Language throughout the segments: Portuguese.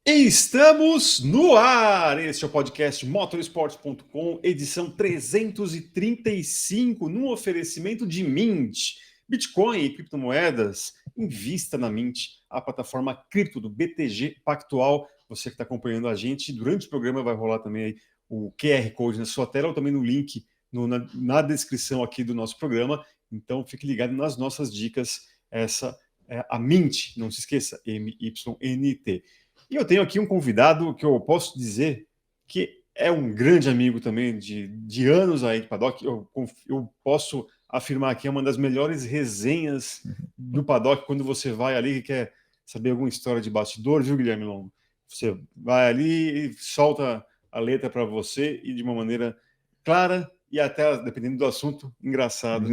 Estamos no ar! Este é o podcast motorsport.com, edição 335, no oferecimento de Mint. Bitcoin e criptomoedas, invista na Mint, a plataforma cripto do BTG Pactual. Você que está acompanhando a gente, durante o programa vai rolar também aí o QR Code na sua tela ou também no link na descrição aqui do nosso programa. Então fique ligado nas nossas dicas. Essa é a Mint, não se esqueça, MYNT. E eu tenho aqui um convidado que eu posso dizer que é um grande amigo também de anos aí de paddock. Eu posso afirmar que é uma das melhores resenhas do paddock quando você vai ali e quer saber alguma história de bastidor, viu, Guilherme Longo? Você vai ali e solta a letra para você e de uma maneira clara e até, dependendo do assunto, engraçada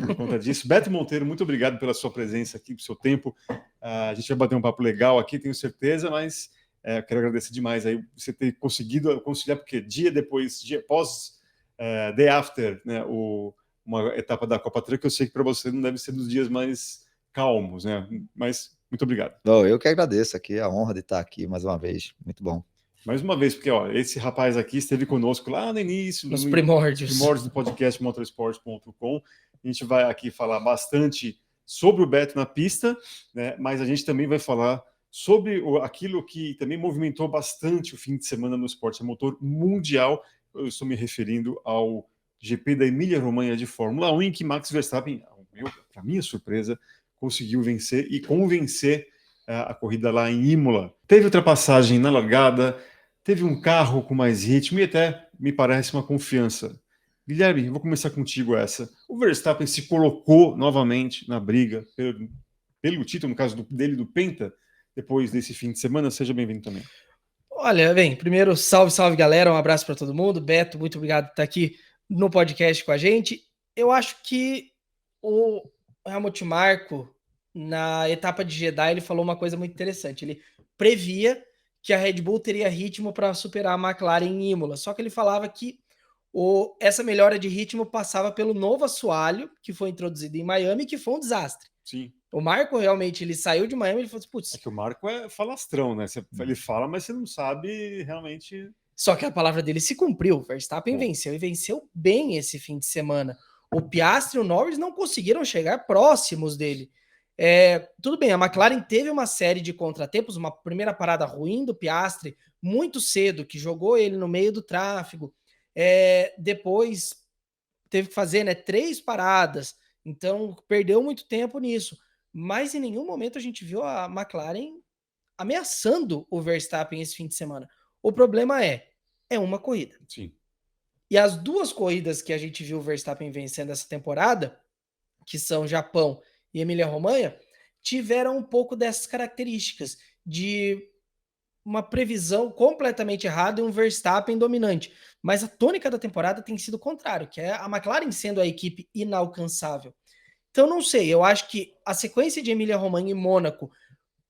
por conta disso. Beto Monteiro, muito obrigado pela sua presença aqui, pelo seu tempo. A gente vai bater um papo legal aqui, tenho certeza, mas eu quero agradecer demais aí você ter conseguido conciliar, porque dia após, day after, né, uma etapa da Copa Truck, eu sei que para você não deve ser dos dias mais calmos, né? Mas muito obrigado. Bom, eu que agradeço aqui, a honra de estar aqui mais uma vez, muito bom. Mais uma vez, porque ó, esse rapaz aqui esteve conosco lá no início, nos primórdios do podcast motorsport.com. A gente vai aqui falar bastante sobre o Beto na pista, né? Mas a gente também vai falar sobre aquilo que também movimentou bastante o fim de semana no esporte a motor mundial. Eu estou me referindo ao GP da Emília-Romanha de Fórmula 1, em que Max Verstappen, para minha surpresa, conseguiu vencer e convencer a corrida lá em Imola. Teve ultrapassagem na largada, teve um carro com mais ritmo e até, me parece, uma confiança. Guilherme, vou começar contigo essa. O Verstappen se colocou novamente na briga pelo título, no caso dele do Penta, depois desse fim de semana. Seja bem-vindo também. Olha, bem, primeiro, salve galera, um abraço para todo mundo. Beto, muito obrigado por estar aqui no podcast com a gente. Eu acho que o Helmut Marko, na etapa de Jeddah, ele falou uma coisa muito interessante. Ele previa que a Red Bull teria ritmo para superar a McLaren em Imola, só que ele falava que essa melhora de ritmo passava pelo novo assoalho, que foi introduzido em Miami, que foi um desastre. Sim. O Marco realmente, ele saiu de Miami e falou assim, putz... É que o Marco é falastrão, né? Ele fala, mas você não sabe realmente... Só que a palavra dele se cumpriu. O Verstappen venceu e venceu bem esse fim de semana. O Piastri e o Norris não conseguiram chegar próximos dele. Tudo bem, a McLaren teve uma série de contratempos, uma primeira parada ruim do Piastri, muito cedo, que jogou ele no meio do tráfego. Depois teve que fazer 3 paradas, então perdeu muito tempo nisso. Mas em nenhum momento a gente viu a McLaren ameaçando o Verstappen esse fim de semana. O problema é uma corrida. Sim. E as 2 corridas que a gente viu o Verstappen vencendo essa temporada, que são Japão e Emília-Romanha, tiveram um pouco dessas características de uma previsão completamente errada e um Verstappen dominante. Mas a tônica da temporada tem sido o contrário, que é a McLaren sendo a equipe inalcançável. Então, não sei, eu acho que a sequência de Emília-Romanha e Mônaco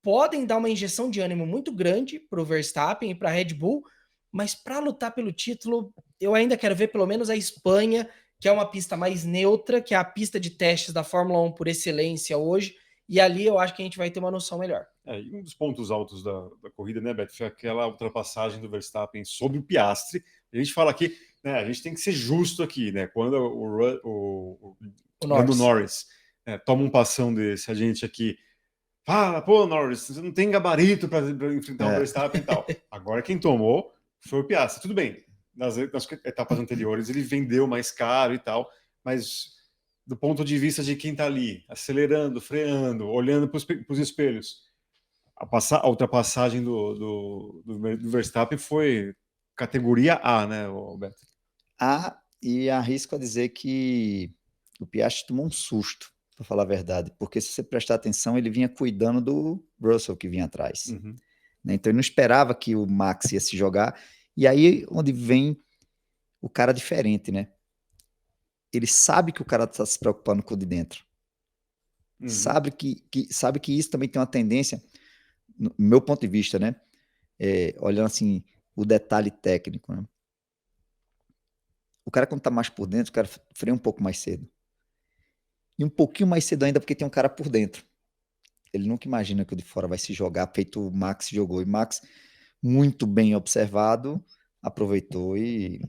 podem dar uma injeção de ânimo muito grande para o Verstappen e para a Red Bull, mas para lutar pelo título, eu ainda quero ver pelo menos a Espanha, que é uma pista mais neutra, que é a pista de testes da Fórmula 1 por excelência hoje, e ali eu acho que a gente vai ter uma noção melhor. E um dos pontos altos da corrida, né, Beto, foi aquela ultrapassagem do Verstappen sobre o Piastri. A gente fala aqui, né, a gente tem que ser justo aqui, né? Quando o Norris toma um passão desse, a gente aqui fala, pô, Norris, você não tem gabarito para enfrentar o Verstappen e tal. Agora quem tomou foi o Piastri. Tudo bem, nas etapas anteriores ele vendeu mais caro e tal, mas do ponto de vista de quem está ali, acelerando, freando, olhando para os espelhos, a ultrapassagem do Verstappen foi categoria A, né, Roberto? A, e arrisco a dizer que o Piastri tomou um susto, para falar a verdade, porque se você prestar atenção, ele vinha cuidando do Russell que vinha atrás. Uhum. Então ele não esperava que o Max ia se jogar, e aí onde vem o cara diferente, né? Ele sabe que o cara está se preocupando com o de dentro. Uhum. Sabe que isso também tem uma tendência, no meu ponto de vista, né? Olhando assim, o detalhe técnico, né? O cara, quando tá mais por dentro, o cara freia um pouco mais cedo. E um pouquinho mais cedo ainda, porque tem um cara por dentro. Ele nunca imagina que o de fora vai se jogar, feito o Max jogou. E Max muito bem observado, aproveitou e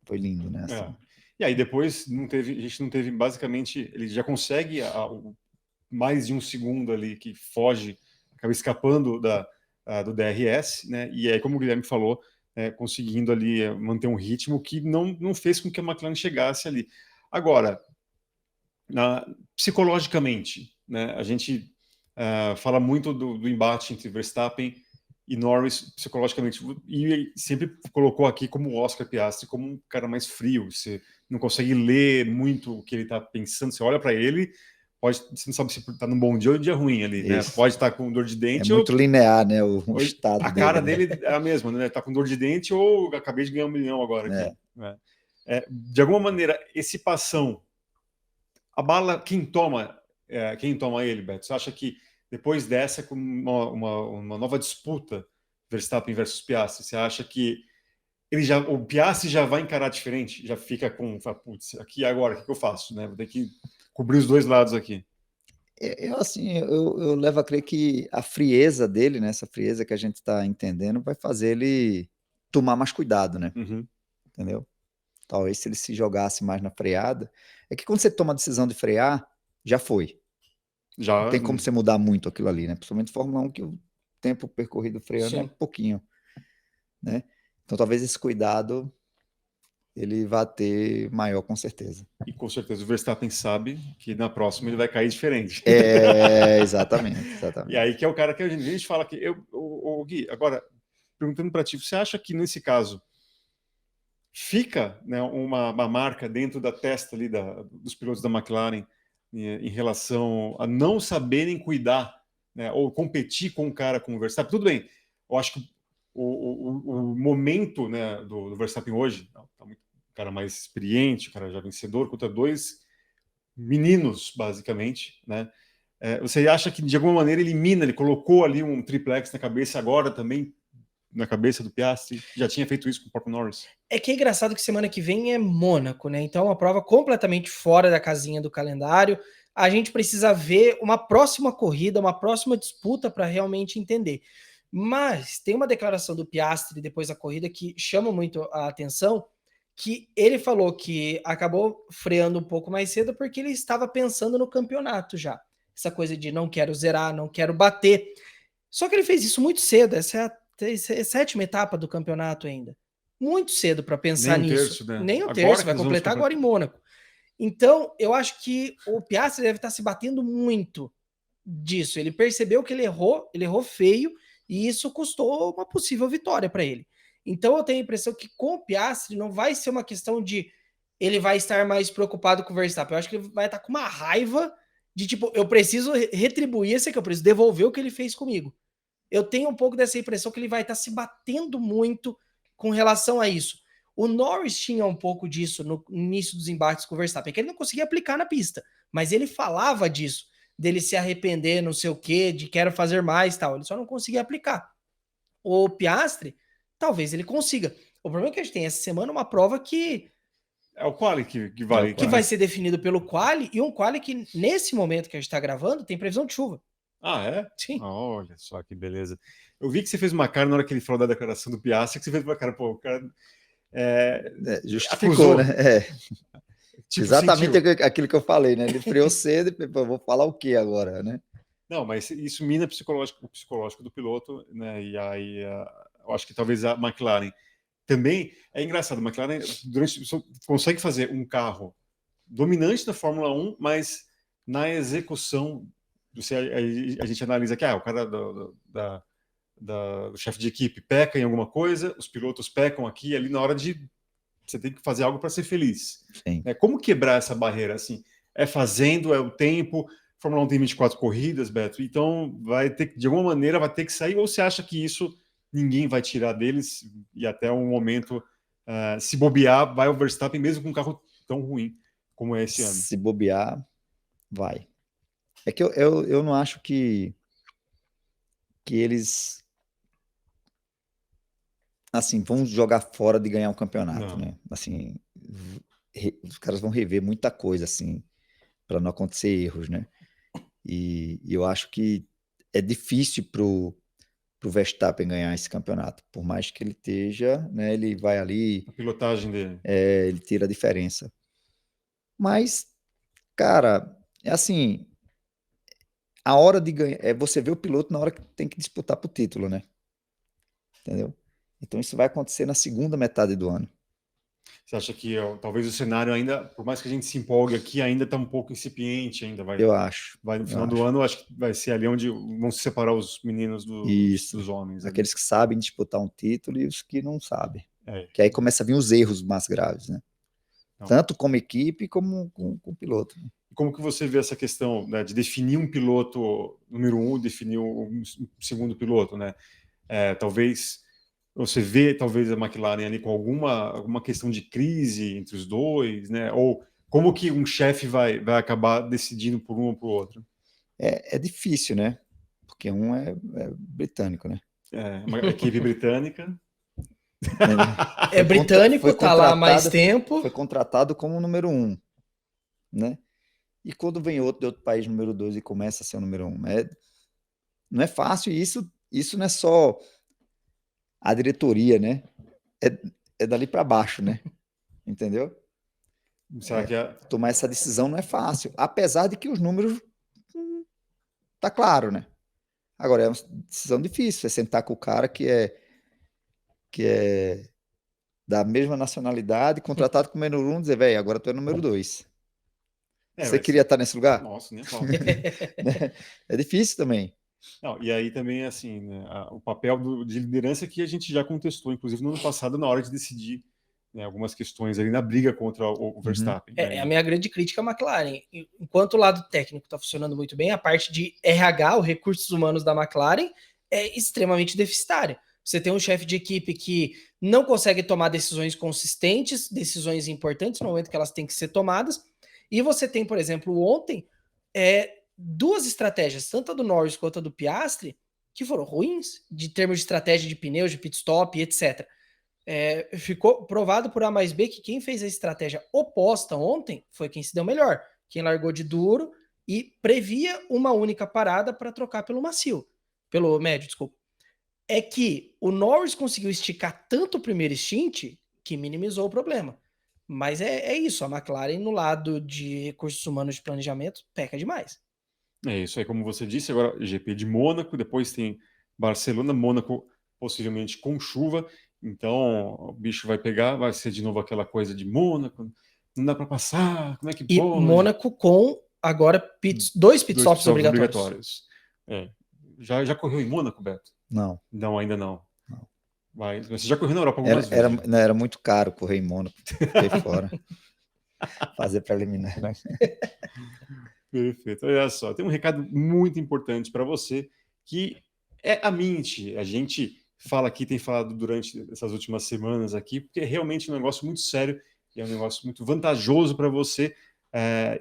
foi lindo, né? Assim. É. E aí depois a gente não teve basicamente, ele já consegue mais de um segundo ali que foge, acaba escapando do DRS, né? E aí, como o Guilherme falou, conseguindo ali manter um ritmo que não fez com que a McLaren chegasse ali. Agora, psicologicamente, né? A gente fala muito do embate entre Verstappen e Norris psicologicamente, e sempre colocou aqui como o Oscar Piastri como um cara mais frio. Você não consegue ler muito o que ele está pensando. Você olha para ele, você não sabe se está num bom dia ou um dia ruim ali, né? Isso. Pode estar com dor de dente É muito linear, né? O estado a dele. cara né? dele é a mesma, né? Tá com dor de dente ou acabei de ganhar 1 milhão agora aqui. Né? De alguma maneira, esse passão abala quem toma ele, Beto? Você acha que depois dessa, com uma nova disputa, Verstappen versus Piastri, você acha que o Piastri já vai encarar diferente? Já fica putz, aqui agora, o que eu faço? Né? Vou ter que cobrir os dois lados aqui. Eu levo a crer que a frieza dele, né, essa frieza que a gente está entendendo, vai fazer ele tomar mais cuidado, né? Uhum. Entendeu? Talvez se ele se jogasse mais na freada. É que quando você toma a decisão de frear, já foi. Já. Não tem como você mudar muito aquilo ali, né? Principalmente Fórmula 1, que o tempo percorrido freando é pouquinho, né? Então talvez esse cuidado ele vá ter maior, com certeza. E com certeza o Verstappen sabe que na próxima ele vai cair diferente. Exatamente. E aí que é o cara que a gente fala que o Gui, agora perguntando para ti, você acha que nesse caso fica, né, uma marca dentro da testa ali dos pilotos da McLaren em relação a não saberem cuidar, né, ou competir com um cara como o Verstappen? Tudo bem, eu acho que o momento, né, do Verstappen hoje, tá muito, um cara mais experiente, um cara já vencedor, contra dois meninos, basicamente, né? Você acha que de alguma maneira ele colocou ali um triplex na cabeça agora também, na cabeça do Piastri? Já tinha feito isso com o próprio Norris? É que é engraçado que semana que vem é Mônaco, né? Então é uma prova completamente fora da casinha do calendário. A gente precisa ver uma próxima corrida, uma próxima disputa para realmente entender. Mas tem uma declaração do Piastri depois da corrida que chama muito a atenção, que ele falou que acabou freando um pouco mais cedo porque ele estava pensando no campeonato já. Essa coisa de não quero zerar, não quero bater. Só que ele fez isso muito cedo, essa é a 7ª etapa do campeonato ainda. Muito cedo para pensar Nem um nisso. terço, né? Nem um Agora terço, que vai nós vamos completar agora em Mônaco. Então, eu acho que o Piastri deve estar se batendo muito disso. Ele percebeu que ele errou feio, e isso custou uma possível vitória para ele. Então, eu tenho a impressão que com o Piastri não vai ser uma questão de ele vai estar mais preocupado com o Verstappen. Eu acho que ele vai estar com uma raiva de tipo, eu preciso retribuir esse aqui, eu preciso devolver o que ele fez comigo. Eu tenho um pouco dessa impressão que ele vai estar se batendo muito com relação a isso. O Norris tinha um pouco disso no início dos embates com o Verstappen, que ele não conseguia aplicar na pista, mas ele falava disso, dele se arrepender, não sei o quê, de quero fazer mais, tal. Ele só não conseguia aplicar. O Piastri, talvez ele consiga. O problema é que a gente tem essa semana uma prova que é o quali que vale. Que vai ser definido pelo quali, e um quali que nesse momento que a gente está gravando tem previsão de chuva. Ah, é? Sim. Olha só que beleza. Eu vi que você fez uma cara na hora que ele falou da declaração do Piastri, que você fez uma cara, pô, o cara justificou, né? Tipo, exatamente aquilo que eu falei, né? Ele freou cedo e vou falar o que agora, né? Não, mas isso mina o psicológico do piloto, né? E aí eu acho que talvez a McLaren também é engraçado. A McLaren consegue fazer um carro dominante da Fórmula 1, mas na execução, a gente analisa que o cara do chefe de equipe peca em alguma coisa, os pilotos pecam aqui e ali na hora de você tem que fazer algo para ser feliz. Como quebrar essa barreira assim? É fazendo, é o tempo. Fórmula 1 tem 24 corridas, Beto, então vai ter de alguma maneira vai ter que sair, ou você acha que isso ninguém vai tirar deles e até um momento, se bobear, vai o Verstappen mesmo com um carro tão ruim como é esse ano? Se bobear, vai. É que eu não acho que eles assim vão jogar fora de ganhar um campeonato, né? Assim, os caras vão rever muita coisa assim para não acontecer erros, né? E eu acho que é difícil para o Verstappen ganhar esse campeonato. Por mais que ele esteja, né, ele vai ali, A pilotagem dele. ele tira a diferença. Mas, cara, é assim, a hora de ganhar, você vê o piloto na hora que tem que disputar pro título, né? Entendeu? Então isso vai acontecer na segunda metade do ano. Você acha que talvez o cenário ainda, por mais que a gente se empolgue aqui, ainda está um pouco incipiente, ainda vai, Eu acho. vai no final do ano, acho que vai ser ali onde vão se separar os meninos Isso. dos homens. Ali. Aqueles que sabem disputar um título e os que não sabem. É. Que aí começa a vir os erros mais graves, né? Não. Tanto como equipe como com o piloto. Como que você vê essa questão, né, de definir um piloto número 1, definir um segundo piloto, né? Talvez você vê talvez a McLaren ali com alguma questão de crise entre os dois, né? Ou como que um chefe vai acabar decidindo por um ou por outro? É difícil, né? Porque um é britânico, né? Uma equipe britânica. É britânico, tá lá há mais tempo. Foi contratado como número 1, né? E quando vem outro de outro país, número 2, e começa a ser o número 1, não é fácil. E isso não é só a diretoria, né? É dali para baixo, né? Entendeu? Será que tomar essa decisão não é fácil, apesar de que os números tá claro, né? Agora é uma decisão difícil, é sentar com o cara que é da mesma nacionalidade, contratado com o número 1, dizer, velho, agora tu é número 2. Você queria estar nesse lugar? Nossa, nem fala. É difícil também. Não, e aí também, assim, né, o papel de liderança que a gente já contestou, inclusive no ano passado, na hora de decidir, né, algumas questões ali na briga contra o Verstappen. É a minha grande crítica à McLaren. Enquanto o lado técnico está funcionando muito bem, a parte de RH, os recursos humanos da McLaren, é extremamente deficitária. Você tem um chefe de equipe que não consegue tomar decisões consistentes, decisões importantes no momento que elas têm que ser tomadas. E você tem, por exemplo, ontem, duas estratégias, tanto a do Norris quanto a do Piastri, que foram ruins, de termos de estratégia de pneus, de pit stop, etc. Ficou provado por A mais B que quem fez a estratégia oposta ontem foi quem se deu melhor. Quem largou de duro e previa uma única parada para trocar pelo médio, desculpa. É que o Norris conseguiu esticar tanto o primeiro stint que minimizou o problema. Mas é isso, a McLaren no lado de recursos humanos de planejamento peca demais. É isso aí, como você disse, agora GP de Mônaco, depois tem Barcelona, Mônaco possivelmente com chuva, então o bicho vai pegar, vai ser de novo aquela coisa de Mônaco, não dá para passar, como é que pode? E Mônaco com agora dois pitstops obrigatórios. Já correu em Mônaco, Beto? Não. Não, ainda não. Você já correu na Europa algumas vezes? Era muito caro correr em Mônaco, fiquei fora. Fazer preliminar. Né? Perfeito. Olha só, tem um recado muito importante para você, que é a Mint. A gente fala aqui, tem falado durante essas últimas semanas aqui, porque é realmente um negócio muito sério e é um negócio muito vantajoso para você.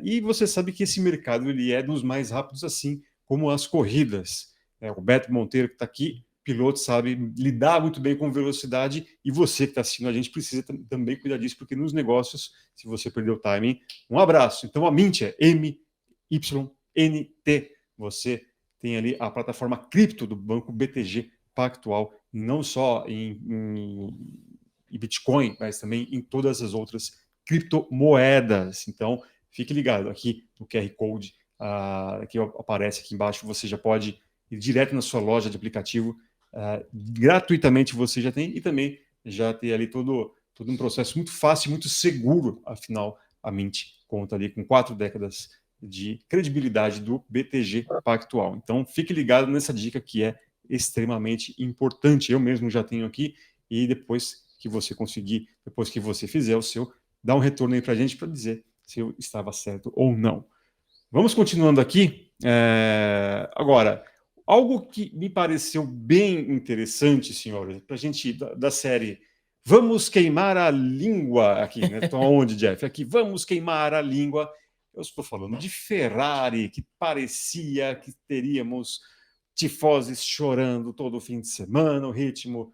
E você sabe que esse mercado ele é dos mais rápidos, assim como as corridas. O Beto Monteiro, que está aqui, piloto, sabe lidar muito bem com velocidade, e você que está assistindo a gente precisa também cuidar disso, porque nos negócios, se você perder o timing, um abraço. Então a Mint é MYNT. Você tem ali a plataforma cripto do Banco BTG Pactual, não só em Bitcoin, mas também em todas as outras criptomoedas. Então fique ligado aqui no QR Code que aparece aqui embaixo, você já pode ir direto na sua loja de aplicativo, gratuitamente você já tem, e também já tem ali todo um processo muito fácil, muito seguro. Afinal, a Mint conta ali com 4 décadas de credibilidade do BTG Pactual. Então, fique ligado nessa dica que é extremamente importante. Eu mesmo já tenho aqui, e depois que você conseguir, depois que você fizer o seu, dá um retorno aí para a gente para dizer se eu estava certo ou não. Vamos continuando aqui. Agora, algo que me pareceu bem interessante, senhores, para a gente, da série Vamos Queimar a Língua, aqui, né? Então, aonde, Jeff? Aqui, Vamos Queimar a Língua. Eu estou falando de Ferrari, que parecia que teríamos tifoses chorando todo fim de semana, o ritmo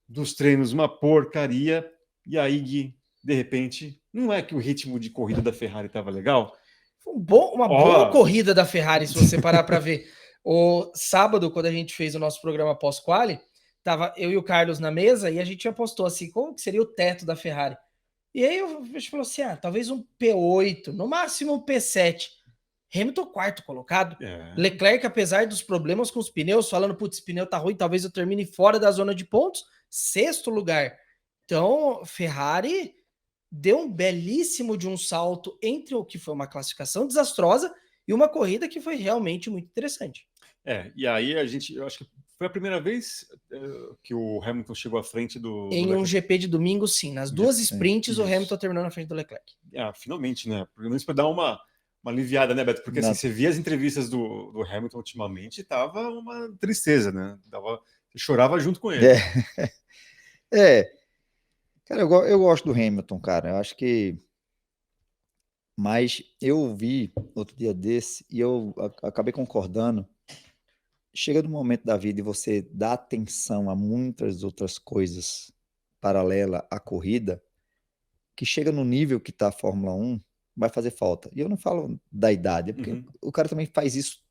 dos treinos uma porcaria, e aí, Gui, de repente, não é que o ritmo de corrida da Ferrari estava legal? Foi uma boa corrida da Ferrari, se você parar para ver. O sábado, quando a gente fez o nosso programa pós-quali, tava eu e o Carlos na mesa e a gente apostou assim, como que seria o teto da Ferrari? E aí a gente falou assim, talvez um P8, no máximo um P7. Hamilton quarto colocado. Leclerc, apesar dos problemas com os pneus, falando, putz, pneu tá ruim, talvez eu termine fora da zona de pontos, sexto lugar. Então, Ferrari deu um belíssimo de um salto entre o que foi uma classificação desastrosa e uma corrida que foi realmente muito interessante. E aí eu acho que foi a primeira vez que o Hamilton chegou à frente do Em um GP de domingo, sim. Nas duas sprints, o Hamilton terminou na frente do Leclerc. Finalmente, né? Pelo menos para dar uma aliviada, né, Beto? Porque assim, você via as entrevistas do Hamilton ultimamente, tava uma tristeza, né? Você chorava junto com ele. Cara, eu gosto do Hamilton, cara. Eu acho que... Mas eu vi outro dia desse e eu acabei concordando. Chega no momento da vida e você dá atenção a muitas outras coisas paralela à corrida, que chega no nível que está a Fórmula 1, vai fazer falta. E eu não falo da idade, porque o cara também faz isso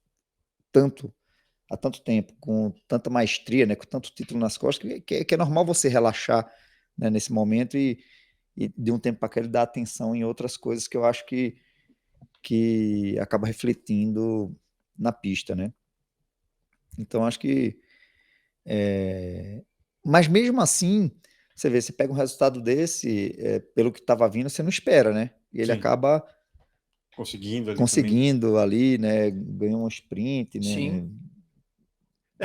há tanto tempo, com tanta maestria, né, com tanto título nas costas, que é normal você relaxar, né, nesse momento e de um tempo para cá ele dá atenção em outras coisas que eu acho que acaba refletindo na pista, né? Então acho que mas mesmo assim, você vê, você pega um resultado desse, pelo que estava vindo, você não espera, né? E ele acaba conseguindo ali, né? Ganhou um sprint, né? Sim.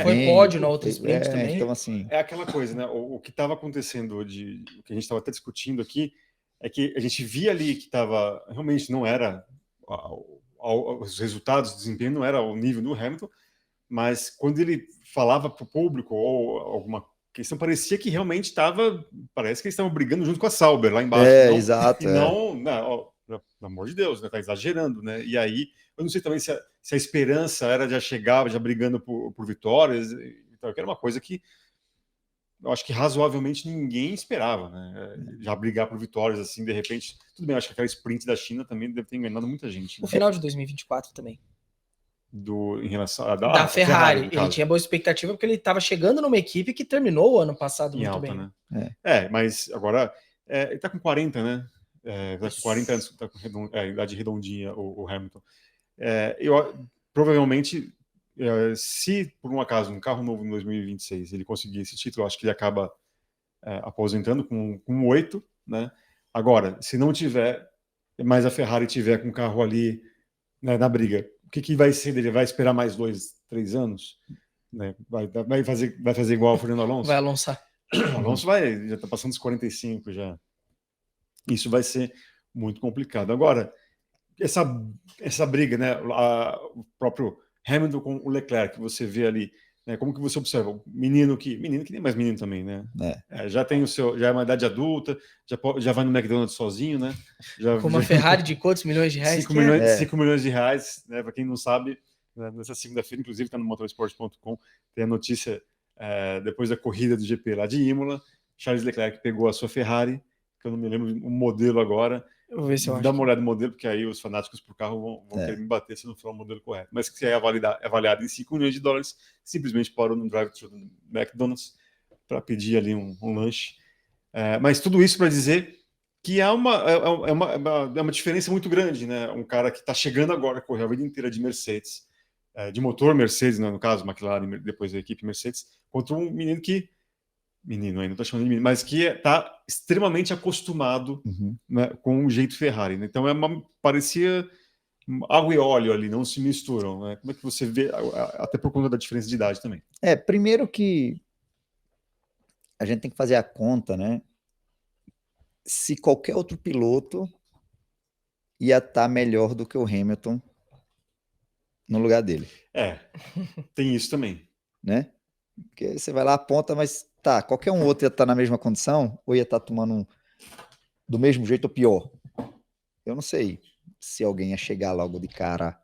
Foi pódio na outra sprint também. Então, assim... É aquela coisa, né? O que estava acontecendo, o que a gente estava até discutindo aqui, é que a gente via ali que estava... Realmente não era... Os resultados, o desempenho não era ao nível do Hamilton, mas quando ele falava para o público ou alguma questão, parecia que realmente parece que eles estavam brigando junto com a Sauber lá embaixo. Exato. Não, pelo amor de Deus, né? Tá exagerando, né? E aí, eu não sei também se a esperança era já chegar, já brigando por vitórias, então, que era uma coisa que eu acho que razoavelmente ninguém esperava, né? Já brigar por vitórias assim, de repente. Tudo bem, acho que aquela sprint da China também deve ter enganado muita gente. Né? O final de 2024 também. Em relação da Ferrari. Ele tinha boa expectativa porque ele estava chegando numa equipe que terminou o ano passado muito alta, bem. Né? Mas agora ele está com 40, né? Tá com 40 anos, tá com idade redondinha o Hamilton. Provavelmente, se por um acaso um carro novo em 2026 ele conseguir esse título, acho que ele acaba aposentando com 8, né? Agora, se não tiver, mas a Ferrari tiver com o carro ali, né, na briga, o que vai ser dele? Vai esperar mais 2, 3 anos? Né? Vai fazer igual o Fernando Alonso? Vai alonçar. O Alonso já está passando dos 45 já. Isso vai ser muito complicado. Agora, essa briga, né? O próprio Hamilton com o Leclerc, você vê ali, né? Como que você observa? O menino que nem mais menino também, né? Já tem já é uma idade adulta, já vai no McDonald's sozinho, né? Com uma Ferrari de quantos milhões de reais? 5 milhões de reais, né? Para quem não sabe, né, nessa segunda-feira, inclusive, está no motorsport.com, tem a notícia depois da corrida do GP lá de Imola, Charles Leclerc pegou a sua Ferrari, que eu não me lembro o modelo agora. Eu vou ver se eu acho. Dá uma olhada no modelo, porque aí os fanáticos por carro vão querer me bater se não for o modelo correto. Mas que é avaliado em 5 milhões de dólares, simplesmente parou no drive-thru do McDonald's para pedir ali um lanche. Mas tudo isso para dizer que é uma diferença muito grande, né? Um cara que está chegando agora, correu a vida inteira de Mercedes, de motor Mercedes, né? No caso, McLaren, depois da equipe Mercedes, contra um menino ainda, não estou chamando de menino, mas que está extremamente acostumado, né, com o jeito Ferrari. Né? Então parecia água e óleo ali, não se misturam. Né? Como é que você vê, até por conta da diferença de idade também? Primeiro que a gente tem que fazer a conta, né? Se qualquer outro piloto ia estar melhor do que o Hamilton no lugar dele. Tem isso também. Né? Porque você vai lá, aponta, mas qualquer um outro ia estar na mesma condição ou ia estar tomando do mesmo jeito ou pior. Eu não sei se alguém ia chegar logo de cara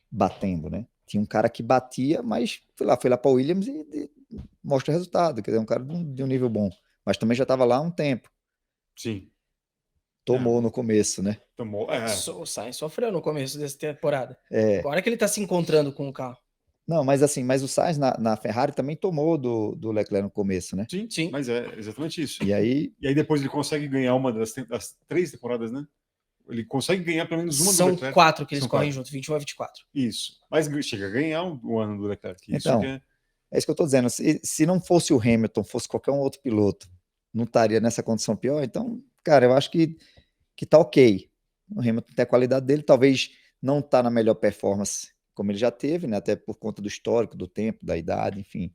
batendo, né? Tinha um cara que batia, mas foi lá para o Williams e mostra o resultado. Quer dizer, um cara de um nível bom. Mas também já estava lá há um tempo. Sim. Tomou no começo, né? O Sainz sofreu no começo dessa temporada. Agora que ele está se encontrando com o carro. Não, mas assim, mas o Sainz na Ferrari também tomou do Leclerc no começo, né? Sim, Sim. mas é exatamente isso. E aí E aí depois ele consegue ganhar uma das 3 temporadas, né? Ele consegue ganhar pelo menos uma do São Leclerc. 4 que eles São correm 4. junto, 21 a 24. Isso. Mas chega a ganhar o ano do Leclerc. Isso que Então, é. é isso que eu tô dizendo. Se não fosse o Hamilton, fosse qualquer um outro piloto, não estaria nessa condição pior. Então, cara, eu acho que tá ok. O Hamilton tem a qualidade dele, talvez não tá na melhor performance como ele já teve, né? Até por conta do histórico, do tempo, da idade, enfim.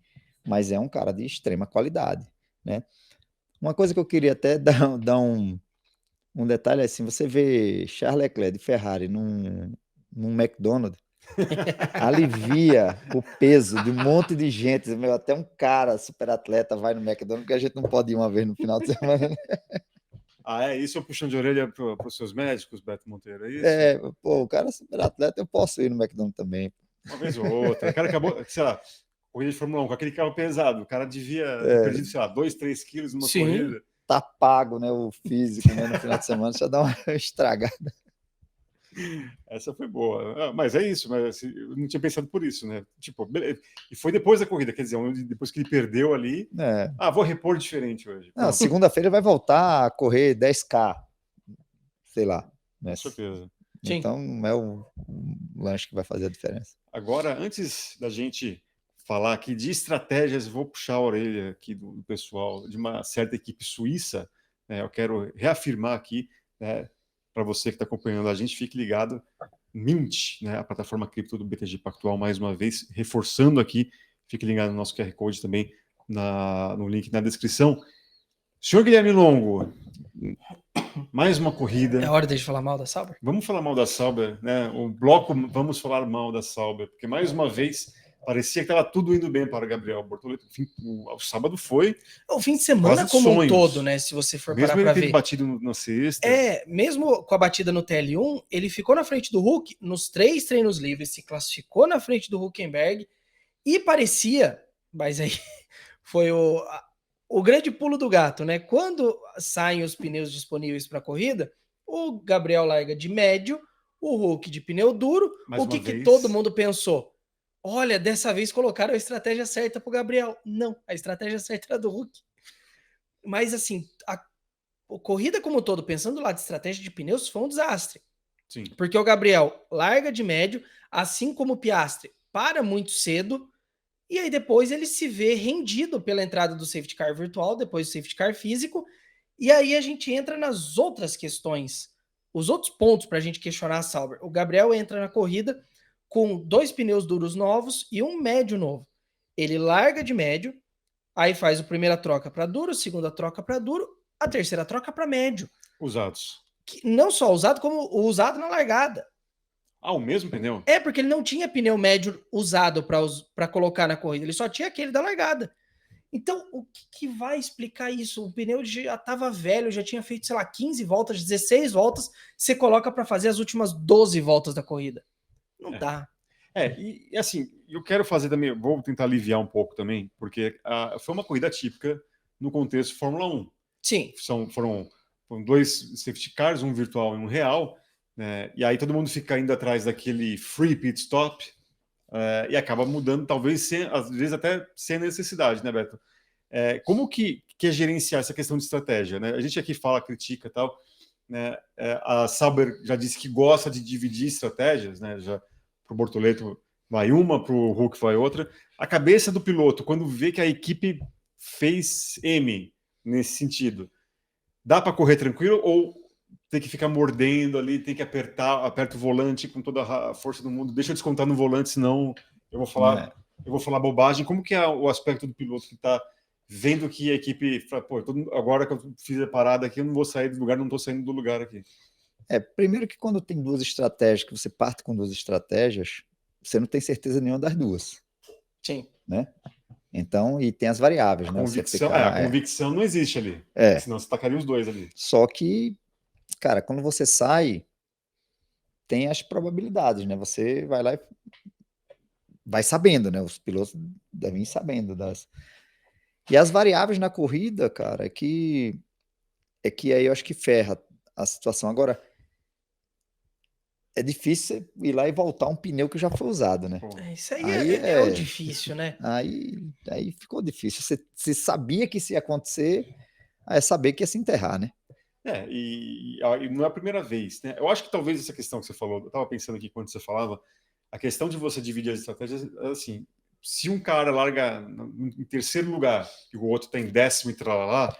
Mas é um cara de extrema qualidade, né? Uma coisa que eu queria até dar um detalhe assim, você vê Charles Leclerc de Ferrari num McDonald's, alivia o peso de um monte de gente, meu, até um cara super atleta vai no McDonald's, porque a gente não pode ir uma vez no final de semana. Ah, é isso? É um puxão de orelha para os seus médicos, Beto Monteiro, é isso? É, pô, o cara é super atleta, eu posso ir no McDonald's também. Uma vez ou outra. O cara acabou, sei lá, corrida de Fórmula 1, com aquele carro pesado. O cara devia ter perdido, sei lá, 2, 3 quilos numa Sim. corrida. Tá pago, né, o físico, né, no final de semana, já dá uma estragada. Essa foi boa. Ah, mas é isso, mas assim, eu não tinha pensado por isso, né? Tipo, e foi depois da corrida, quer dizer, depois que ele perdeu ali. É. Ah, vou repor diferente hoje. Não, segunda-feira ele vai voltar a correr 10K, sei lá. Né? Com certeza. Então é o lanche que vai fazer a diferença. Agora, antes da gente falar aqui de estratégias, vou puxar a orelha aqui do pessoal de uma certa equipe suíça. Né? Eu quero reafirmar aqui, né, para você que está acompanhando a gente, fique ligado. Mint, né, a plataforma cripto do BTG Pactual, mais uma vez, reforçando aqui. Fique ligado no nosso QR Code também, no link na descrição. Senhor Guilherme Longo, mais uma corrida. É hora de falar mal da Sauber? Vamos falar mal da Sauber, né? O bloco Vamos Falar Mal da Sauber, porque mais uma vez parecia que estava tudo indo bem para o Gabriel Bortoleto. O sábado foi. O fim de semana como sonhos. um todo, né? Se você for Mesmo parar para ver. Mesmo ele ter batido na sexta. Mesmo com a batida no TL1, ele ficou na frente do Hulk nos 3 treinos livres, se classificou na frente do Hülkenberg e parecia, mas aí foi o grande pulo do gato, né? Quando saem os pneus disponíveis para a corrida, o Gabriel larga de médio, o Hulk de pneu duro. O que todo mundo pensou? Olha, dessa vez colocaram a estratégia certa para o Gabriel. Não, a estratégia certa era do Hulk. Mas assim, a corrida como um todo, pensando lá de estratégia de pneus, foi um desastre. Sim. Porque o Gabriel larga de médio, assim como o Piastri para muito cedo, e aí depois ele se vê rendido pela entrada do safety car virtual, depois do safety car físico, e aí a gente entra nas outras questões, os outros pontos para a gente questionar a Sauber. O Gabriel entra na corrida com 2 pneus duros novos e um médio novo. Ele larga de médio, aí faz a primeira troca para duro, segunda troca para duro, a terceira troca para médio. Usados. Não só usado, como usado na largada. Ah, o mesmo pneu? É, porque ele não tinha pneu médio usado para colocar na corrida, ele só tinha aquele da largada. Então, o que vai explicar isso? O pneu já estava velho, já tinha feito, sei lá, 15 voltas, 16 voltas, você coloca para fazer as últimas 12 voltas da corrida. Não dá. E assim, eu quero fazer também, vou tentar aliviar um pouco também, porque foi uma corrida típica no contexto Fórmula 1. Sim. Foram 2 safety cars, um virtual e um real, né? E aí todo mundo fica indo atrás daquele free pit stop e acaba mudando, talvez, às vezes até sem necessidade, né, Beto? Como que é gerenciar essa questão de estratégia, né? A gente aqui fala, critica e tal, né? A Sauber já disse que gosta de dividir estratégias, né? Já para o Bortoleto vai uma, para o Hulk vai outra. A cabeça do piloto, quando vê que a equipe fez M nesse sentido, dá para correr tranquilo ou tem que ficar mordendo ali, tem que aperta o volante com toda a força do mundo, deixa eu descontar no volante, senão eu vou falar bobagem. Como que é o aspecto do piloto que está vendo que a equipe fala, pô, agora que eu fiz a parada aqui, eu não vou sair do lugar, não estou saindo do lugar aqui. Primeiro que quando tem 2 estratégias, que você parte com 2 estratégias, você não tem certeza nenhuma das duas. Sim. Né? Então, e tem as variáveis, né? A convicção não existe ali. Senão você tacaria os 2 ali. Só que, cara, quando você sai, tem as probabilidades, né? Você vai lá e vai sabendo, né? Os pilotos devem ir sabendo das. E as variáveis na corrida, cara, é que aí eu acho que ferra a situação. Agora, é difícil você ir lá e voltar um pneu que já foi usado, né? Pô, Isso aí Aí é o difícil, né? Aí ficou difícil. Você sabia que isso ia acontecer, aí é saber que ia se enterrar, né? e não é a primeira vez, né? Eu acho que talvez essa questão que você falou, eu estava pensando aqui quando você falava, a questão de você dividir as estratégias, assim, se um cara larga em terceiro lugar e o outro tem décimo e tralá,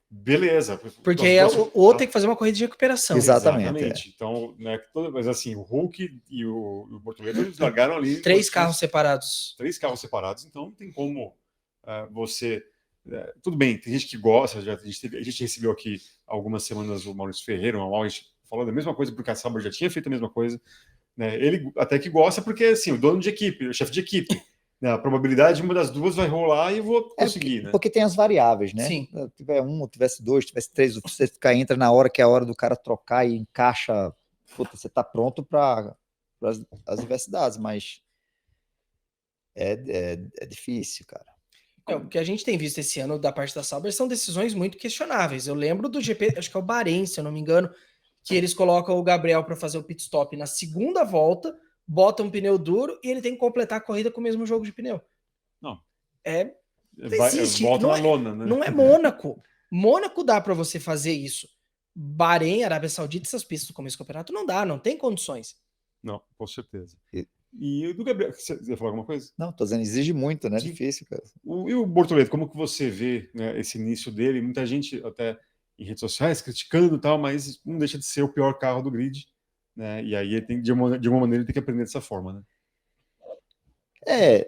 beleza. Porque aí o outro tem que fazer uma corrida de recuperação. Exatamente. Então, né, mas assim, o Hulk e o Bortoleto, eles largaram ali 3 carros separados. 3 carros separados, então não tem como você. Tudo bem, tem gente que gosta, a gente recebeu aqui algumas semanas o Maurício Ferreira, o Maurício falou da mesma coisa, porque a Sauber já tinha feito a mesma coisa. Né? Ele até que gosta, porque assim, o dono de equipe, o chefe de equipe, né? A probabilidade de uma das duas vai rolar e eu vou conseguir. Porque tem as variáveis, né? Sim. Se tiver um, tivesse dois, tivesse três, você ficar, entra na hora que é a hora do cara trocar e encaixa, puta, você tá pronto para as adversidades, mas é difícil, cara. O que a gente tem visto esse ano da parte da Sauber são decisões muito questionáveis. Eu lembro do GP, acho que é o Bahrein, se eu não me engano, que eles colocam o Gabriel para fazer o pit stop na segunda volta, botam um pneu duro e ele tem que completar a corrida com o mesmo jogo de pneu. Não. Existe. Volta na lona, né? Não é Mônaco. Mônaco dá para você fazer isso. Bahrein, Arábia Saudita, essas pistas do começo do campeonato não dá, não tem condições. Não, com certeza. E o do Gabriel, você ia falar alguma coisa? Não, tô dizendo, exige muito, né? Sim. Difícil, cara. E o Bortoleto, como que você vê, né, esse início dele? Muita gente até em redes sociais criticando e tal, mas não deixa de ser o pior carro do grid, né? E aí ele tem, de uma maneira ele tem que aprender dessa forma, né?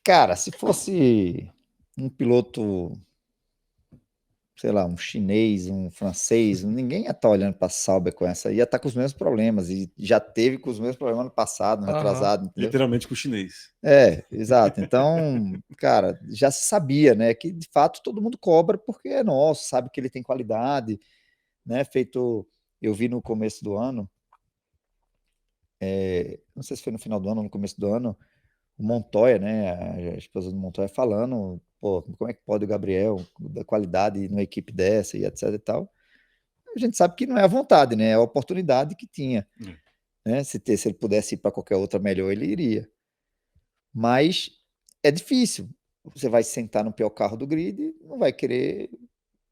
Cara, se fosse um piloto, sei lá, um chinês, um francês, ninguém ia estar olhando para a Sauber com essa, ia estar com os mesmos problemas, e já teve com os mesmos problemas no passado, no retrasado, entendeu? Literalmente com o chinês. Exato. Então, cara, já se sabia, né, que de fato todo mundo cobra porque é nosso, sabe que ele tem qualidade, né, eu vi no começo do ano, não sei se foi no final do ano ou no começo do ano, o Montoya, né, a esposa do Montoya falando, pô, como é que pode o Gabriel da qualidade numa equipe dessa e etc e tal. A gente sabe que não é a vontade, né, é a oportunidade que tinha, né, se ele pudesse ir para qualquer outra melhor, ele iria. Mas é difícil. Você vai sentar no pior carro do grid e não vai querer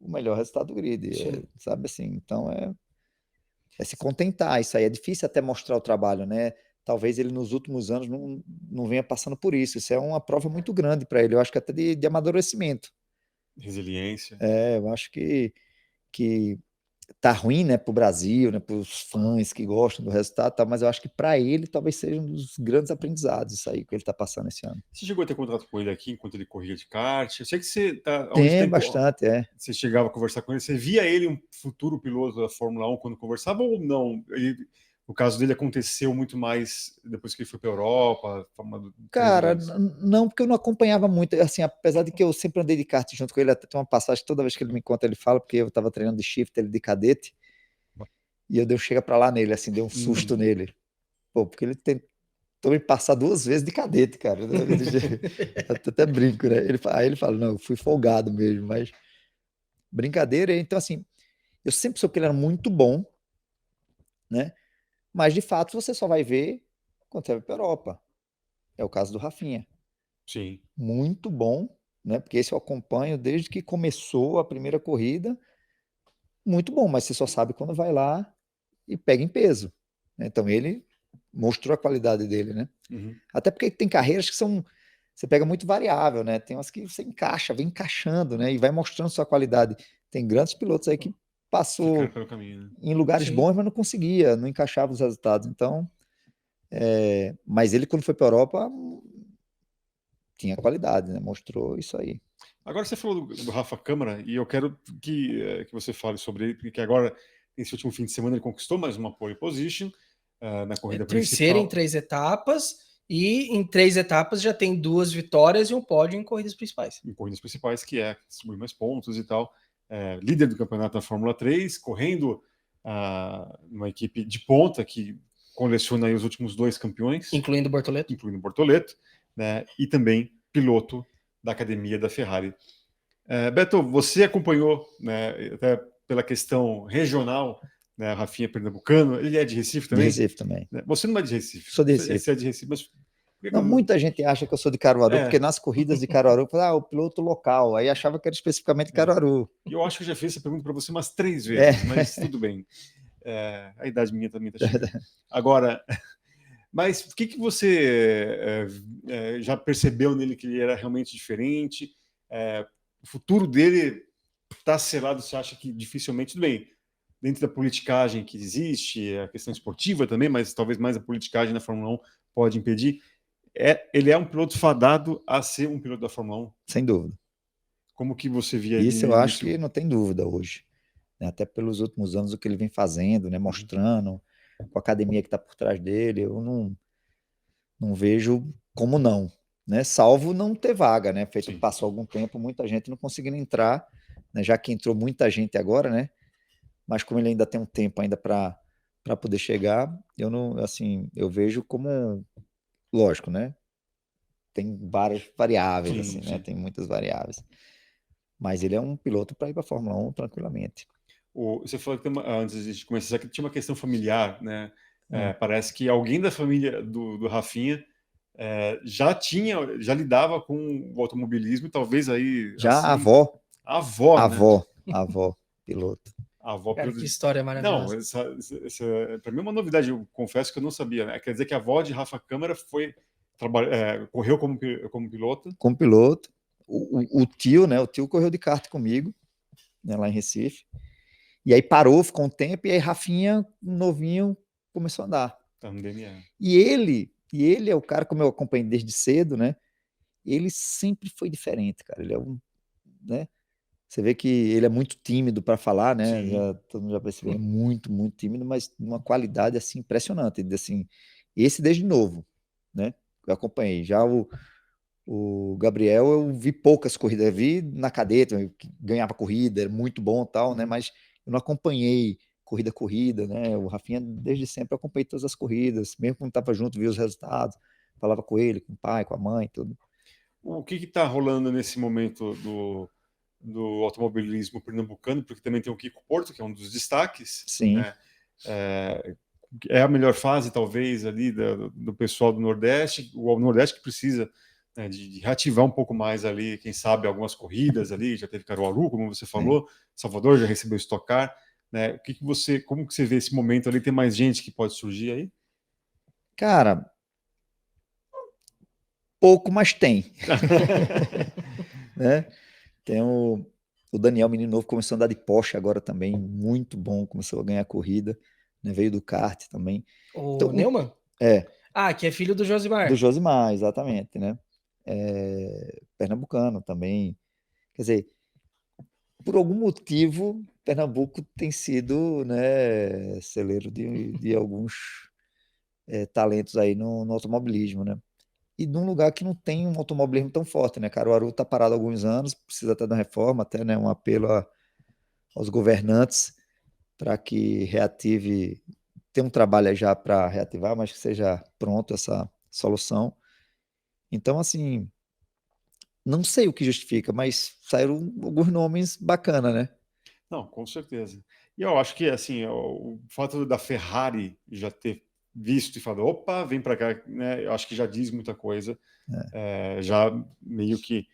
o melhor resultado do grid, sabe assim? Então é se contentar. Isso aí é difícil até mostrar o trabalho, né? Talvez ele nos últimos anos não venha passando por isso. Isso é uma prova muito grande para ele. Eu acho que até de amadurecimento. Resiliência. Eu acho que tá ruim, né, para o Brasil, né, para os fãs que gostam do resultado, tá, mas eu acho que para ele talvez seja um dos grandes aprendizados isso aí que ele está passando esse ano. Você chegou a ter contato com ele aqui enquanto ele corria de kart? Eu sei que você tá tem bastante, Você chegava a conversar com ele, você via ele um futuro piloto da Fórmula 1 quando conversava ou não? O caso dele aconteceu muito mais depois que ele foi para a Europa? Cara, não, porque eu não acompanhava muito, assim, apesar de que eu sempre andei de kart junto com ele, até tem uma passagem, toda vez que ele me conta, ele fala, porque eu estava treinando de shift, ele de cadete, e eu chega para lá nele, assim, deu um susto nele. Pô, porque ele tentou me passar 2 vezes de cadete, cara. Eu até brinco, né? Aí ele fala, não, eu fui folgado mesmo, mas brincadeira. Então, assim, eu sempre soube que ele era muito bom, né? Mas, de fato, você só vai ver quando você vai para a Europa. É o caso do Rafinha. Sim. Muito bom, né? Porque esse eu acompanho desde que começou a primeira corrida. Muito bom, mas você só sabe quando vai lá e pega em peso. Né? Então, ele mostrou a qualidade dele, né? Uhum. Até porque tem carreiras que você pega muito variável, né? Tem umas que você vem encaixando, né? E vai mostrando sua qualidade. Tem grandes pilotos aí que passou pelo caminho, né? em lugares bons, mas não conseguia, não encaixava os resultados. Então, mas ele quando foi para a Europa tinha qualidade, né? Mostrou isso aí. Agora você falou do Rafa Câmara e eu quero que você fale sobre ele, porque agora nesse último fim de semana ele conquistou mais uma pole position na corrida principal. Terceira em 3 etapas. E em 3 etapas já tem 2 vitórias e um pódio em corridas principais. Em corridas principais, que é distribuir mais pontos e tal. Líder do campeonato da Fórmula 3, correndo numa equipe de ponta que coleciona aí os últimos 2 campeões. Incluindo o Bortoleto. Né? E também piloto da academia da Ferrari. Beto, você acompanhou, né, até pela questão regional, né? Rafinha é pernambucano, ele é de Recife De também? Recife também. Né? Você não é de Recife. Sou de Recife. Você é de Recife, mas... Não, muita gente acha que eu sou de Caruaru, É. porque nas corridas de Caruaru, eu falava, o piloto local, aí achava que era especificamente Caruaru. E eu acho que eu já fiz essa pergunta para você umas 3 vezes, mas tudo bem. A idade minha também está chegando. Agora, mas o que você já percebeu nele que ele era realmente diferente? O futuro dele está selado, você acha que dificilmente, tudo bem, dentro da politicagem que existe, a questão esportiva também, mas talvez mais a politicagem na Fórmula 1 pode impedir. Ele é um piloto fadado a ser um piloto da Fórmula 1? Sem dúvida. Como que você via Isso no eu acho início? que não tem dúvida hoje. Né? Até pelos últimos anos, o que ele vem fazendo, né? Mostrando, com a academia que está por trás dele, eu não vejo como não. Né? Salvo não ter vaga, né? Feito Sim. passou algum tempo, muita gente não conseguindo entrar, né? Já que entrou muita gente agora, né? Mas como ele ainda tem um tempo ainda para poder chegar, eu não, assim, eu vejo como, lógico, né? Tem várias variáveis, Sim, assim, sim. né? Tem muitas variáveis. Mas ele é um piloto para ir para a Fórmula 1 tranquilamente. Você falou que antes de começar que tinha uma questão familiar, né? Parece que alguém da família do Rafinha já lidava com o automobilismo, e talvez aí Já assim, a avó, né? Piloto. A avó Cara, que piloto. história Não, maravilhosa. para mim é uma novidade. Eu confesso que eu não sabia, né? Quer dizer que a avó de Rafa Câmara correu como piloto. Como piloto. O tio, né? O tio correu de kart comigo, né, lá em Recife. E aí parou, ficou um tempo, e aí Rafinha, novinho, começou a andar. Tá no DNA. E ele é o cara, como eu acompanho desde cedo, né? Ele sempre foi diferente, cara. Ele é né? Você vê que ele é muito tímido para falar, né? Sim. Todo mundo já percebeu, é muito, muito tímido, mas de uma qualidade assim impressionante. Assim, esse desde novo, né? Eu acompanhei. Já o Gabriel, eu vi poucas corridas, eu vi na cadete, que ganhava corrida, era muito bom, tal, né? Mas eu não acompanhei corrida a corrida, né? O Rafinha desde sempre eu acompanhei todas as corridas, mesmo quando estava junto, via os resultados, falava com ele, com o pai, com a mãe, tudo. O que está rolando nesse momento do automobilismo pernambucano, porque também tem o Kiko Porto, que é um dos destaques. Sim. Né? É a melhor fase, talvez, ali do pessoal do Nordeste, o Nordeste que precisa, né, de reativar um pouco mais ali, quem sabe, algumas corridas ali, já teve Caruaru, como você falou, Salvador já recebeu Stock Car, né? Como que você vê esse momento ali? Tem mais gente que pode surgir aí? Cara, pouco, mas tem. Né? Tem o Daniel, menino novo, começou a andar de Porsche agora também, muito bom, começou a ganhar corrida, né? Veio do kart também. O Então, Neumann? É. Ah, que é filho do Josimar. Do Josimar, exatamente, né? Pernambucano também. Quer dizer, por algum motivo, Pernambuco tem sido, né, celeiro de alguns talentos aí no automobilismo, né? E num lugar que não tem um automobilismo tão forte, né? Caruaru está parado há alguns anos, precisa até da reforma, até, né, um apelo aos governantes para que reative, tem um trabalho já para reativar, mas que seja pronto essa solução. Então, assim, não sei o que justifica, mas saíram alguns nomes bacanas, né? Não, com certeza. E eu acho que assim, o fato da Ferrari já ter visto e falado, opa, vem para cá, né? Eu acho que já diz muita coisa, já meio que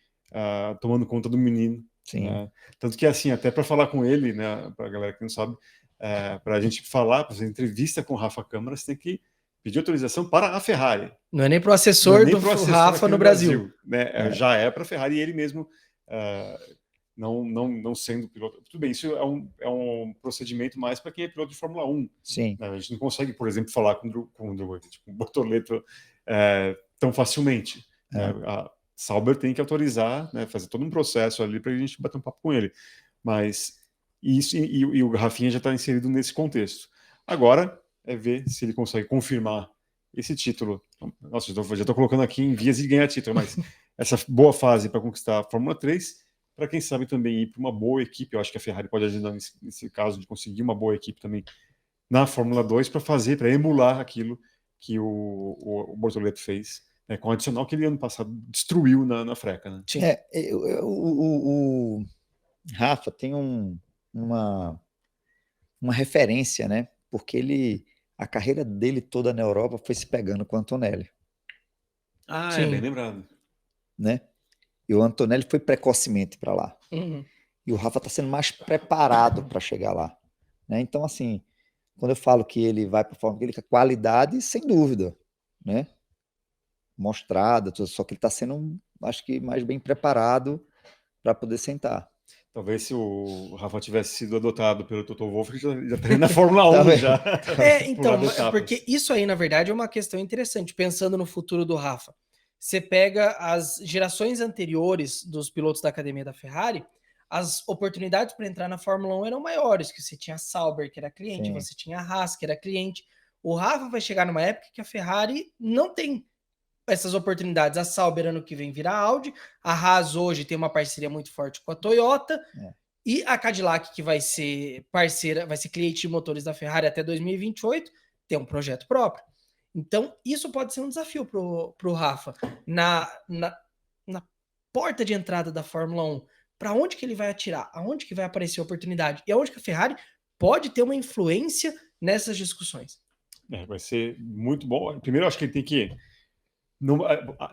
tomando conta do menino. Sim. Né? Tanto que assim, até para falar com ele, né, para a galera que não sabe, para a gente falar, para fazer entrevista com o Rafa Câmara, você tem que pedir autorização para a Ferrari. Não é nem para o assessor do Rafa no Brasil. Né? Já é para a Ferrari e ele mesmo não sendo piloto. Tudo bem, isso é um procedimento mais para quem é piloto de Fórmula 1. Sim. Né? A gente não consegue, por exemplo, falar com o Bortoleto tão facilmente. Né? A Sauber tem que autorizar, né, fazer todo um processo ali para a gente bater um papo com ele. Mas isso e o Rafinha já está inserido nesse contexto. Agora é ver se ele consegue confirmar esse título. Nossa, já estou colocando aqui em vias de ganhar título, mas essa boa fase para conquistar a Fórmula 3, para quem sabe também ir para uma boa equipe. Eu acho que a Ferrari pode ajudar nesse caso de conseguir uma boa equipe também na Fórmula 2 para emular aquilo que o Bortoleto fez, né, com o adicional que ele ano passado destruiu na freca. Né? Sim. O Rafa tem uma uma referência, né? Porque a carreira dele toda na Europa foi se pegando com o Antonelli, Ah, é bem Sim. lembrado. né? E o Antonelli foi precocemente para lá. Uhum. E o Rafa está sendo mais preparado para chegar lá, né? Então, assim, quando eu falo que ele vai para a forma que ele quer, qualidade, sem dúvida, né? Mostrada, só que ele está sendo, acho que, mais bem preparado para poder sentar. Talvez se o Rafa tivesse sido adotado pelo Toto Wolff, ele já estaria na Fórmula 1 Talvez. já. Então, Pulado etapas. porque isso aí, na verdade, é uma questão interessante, pensando no futuro do Rafa. Você pega as gerações anteriores dos pilotos da academia da Ferrari, as oportunidades para entrar na Fórmula 1 eram maiores, que você tinha a Sauber, que era cliente, Sim. você tinha a Haas, que era cliente. O Rafa vai chegar numa época que a Ferrari não tem essas oportunidades. A Sauber ano que vem vira Audi, a Haas hoje tem uma parceria muito forte com a Toyota, e a Cadillac, que vai ser parceira, vai ser cliente de motores da Ferrari até 2028, tem um projeto próprio. Então, isso pode ser um desafio para o Rafa. Na porta de entrada da Fórmula 1, para onde que ele vai atirar? Aonde que vai aparecer a oportunidade? E aonde que a Ferrari pode ter uma influência nessas discussões? Vai ser muito bom. Primeiro, eu acho que ele tem que... Não,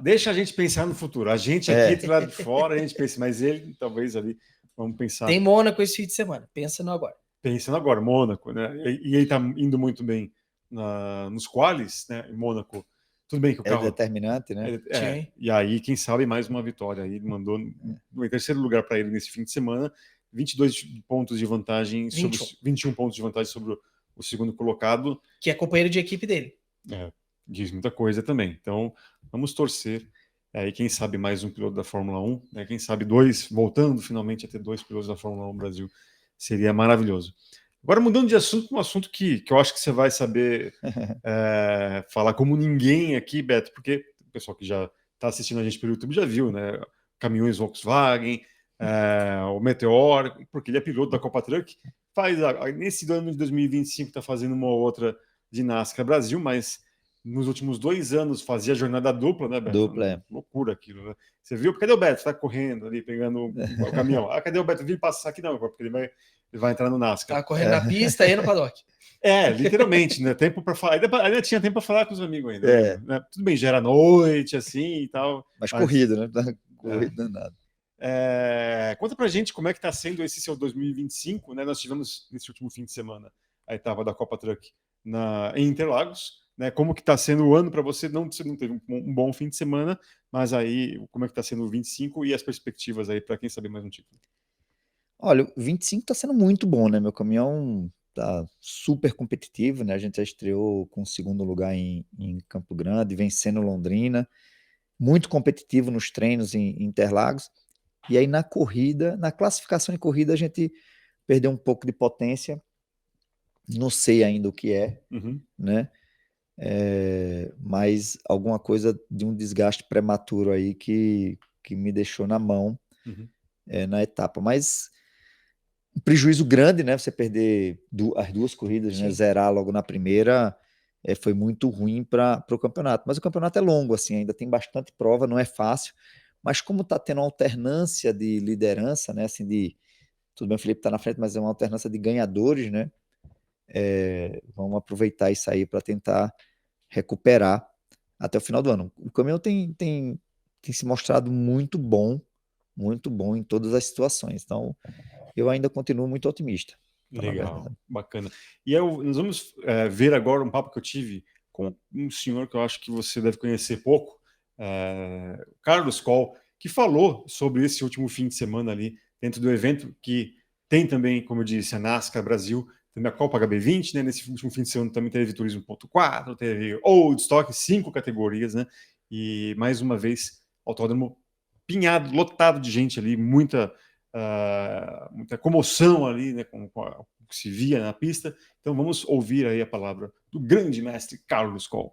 deixa a gente pensar no futuro. A gente aqui do lado de fora, a gente pensa, mas ele talvez ali, vamos pensar. Tem Mônaco esse fim de semana, pensa no agora. Pensando agora, Mônaco, né? E ele tá indo muito bem nos qualis, né? Em Mônaco. Tudo bem que o carro... É determinante, né? E aí, quem sabe, mais uma vitória. Aí ele mandou em terceiro lugar para ele nesse fim de semana, 22 pontos de vantagem, 21 pontos de vantagem sobre o segundo colocado. Que é companheiro de equipe dele. Diz muita coisa também. Então, vamos torcer. E quem sabe mais um piloto da Fórmula 1, né? Quem sabe voltando finalmente a ter 2 pilotos da Fórmula 1 no Brasil. Seria maravilhoso. Agora, mudando de assunto, um assunto que eu acho que você vai saber falar como ninguém aqui, Beto, porque o pessoal que já está assistindo a gente pelo YouTube já viu, né? Caminhões Volkswagen, o Meteor, porque ele é piloto da Copa Truck. Nesse ano de 2025 está fazendo uma outra de NASCAR Brasil, mas nos últimos 2 anos fazia jornada dupla, né, Beto? Dupla, Loucura aquilo, né? Você viu? Cadê o Beto? Está correndo ali, pegando o caminhão. Cadê o Beto? Vim passar aqui não, porque ele vai entrar no NASCAR. Tá correndo na pista e no paddock. Literalmente, né? Tempo para falar. Ainda tinha tempo para falar com os amigos ainda. Né? Tudo bem, já era noite, assim e tal. Mas corrida, né? Corrida nada. Conta pra gente como é que está sendo esse seu 2025, né? Nós tivemos nesse último fim de semana a etapa da Copa Truck em Interlagos, né? Como que está sendo o ano para você? Você não teve um bom fim de semana, mas aí como é que está sendo o 25 e as perspectivas aí para quem sabe mais um título? Olha, o 25 está sendo muito bom, né? Meu caminhão tá super competitivo, né? A gente já estreou com o 2º lugar em Campo Grande, vencendo Londrina, muito competitivo nos treinos em Interlagos. E aí na corrida, na classificação em corrida, a gente perdeu um pouco de potência. Não sei ainda o que é, né? Mas alguma coisa de um desgaste prematuro aí que me deixou na mão na etapa. Mas um prejuízo grande, né? Você perder as 2 corridas, né? Zerar logo na primeira, foi muito ruim para o campeonato. Mas o campeonato é longo, assim, ainda tem bastante prova, não é fácil. Mas como está tendo uma alternância de liderança, né? Assim, tudo bem, o Felipe está na frente, mas é uma alternância de ganhadores, né? Vamos aproveitar isso aí para tentar recuperar até o final do ano. O caminhão tem se mostrado muito bom em todas as situações. Então, eu ainda continuo muito otimista. Legal, bacana. E nós vamos ver agora um papo que eu tive com um senhor que eu acho que você deve conhecer pouco, Carlos Coll, que falou sobre esse último fim de semana ali, dentro do evento, que tem também, como eu disse, a NASCAR Brasil, também a Copa HB20, né? Nesse último fim de semana também teve Turismo 1.4, teve Old Stock, 5 categorias, né? E mais uma vez, autódromo pinhado, lotado de gente ali, muita comoção ali, né? Com o que se via na pista. Então vamos ouvir aí a palavra do grande mestre Carlos Coll.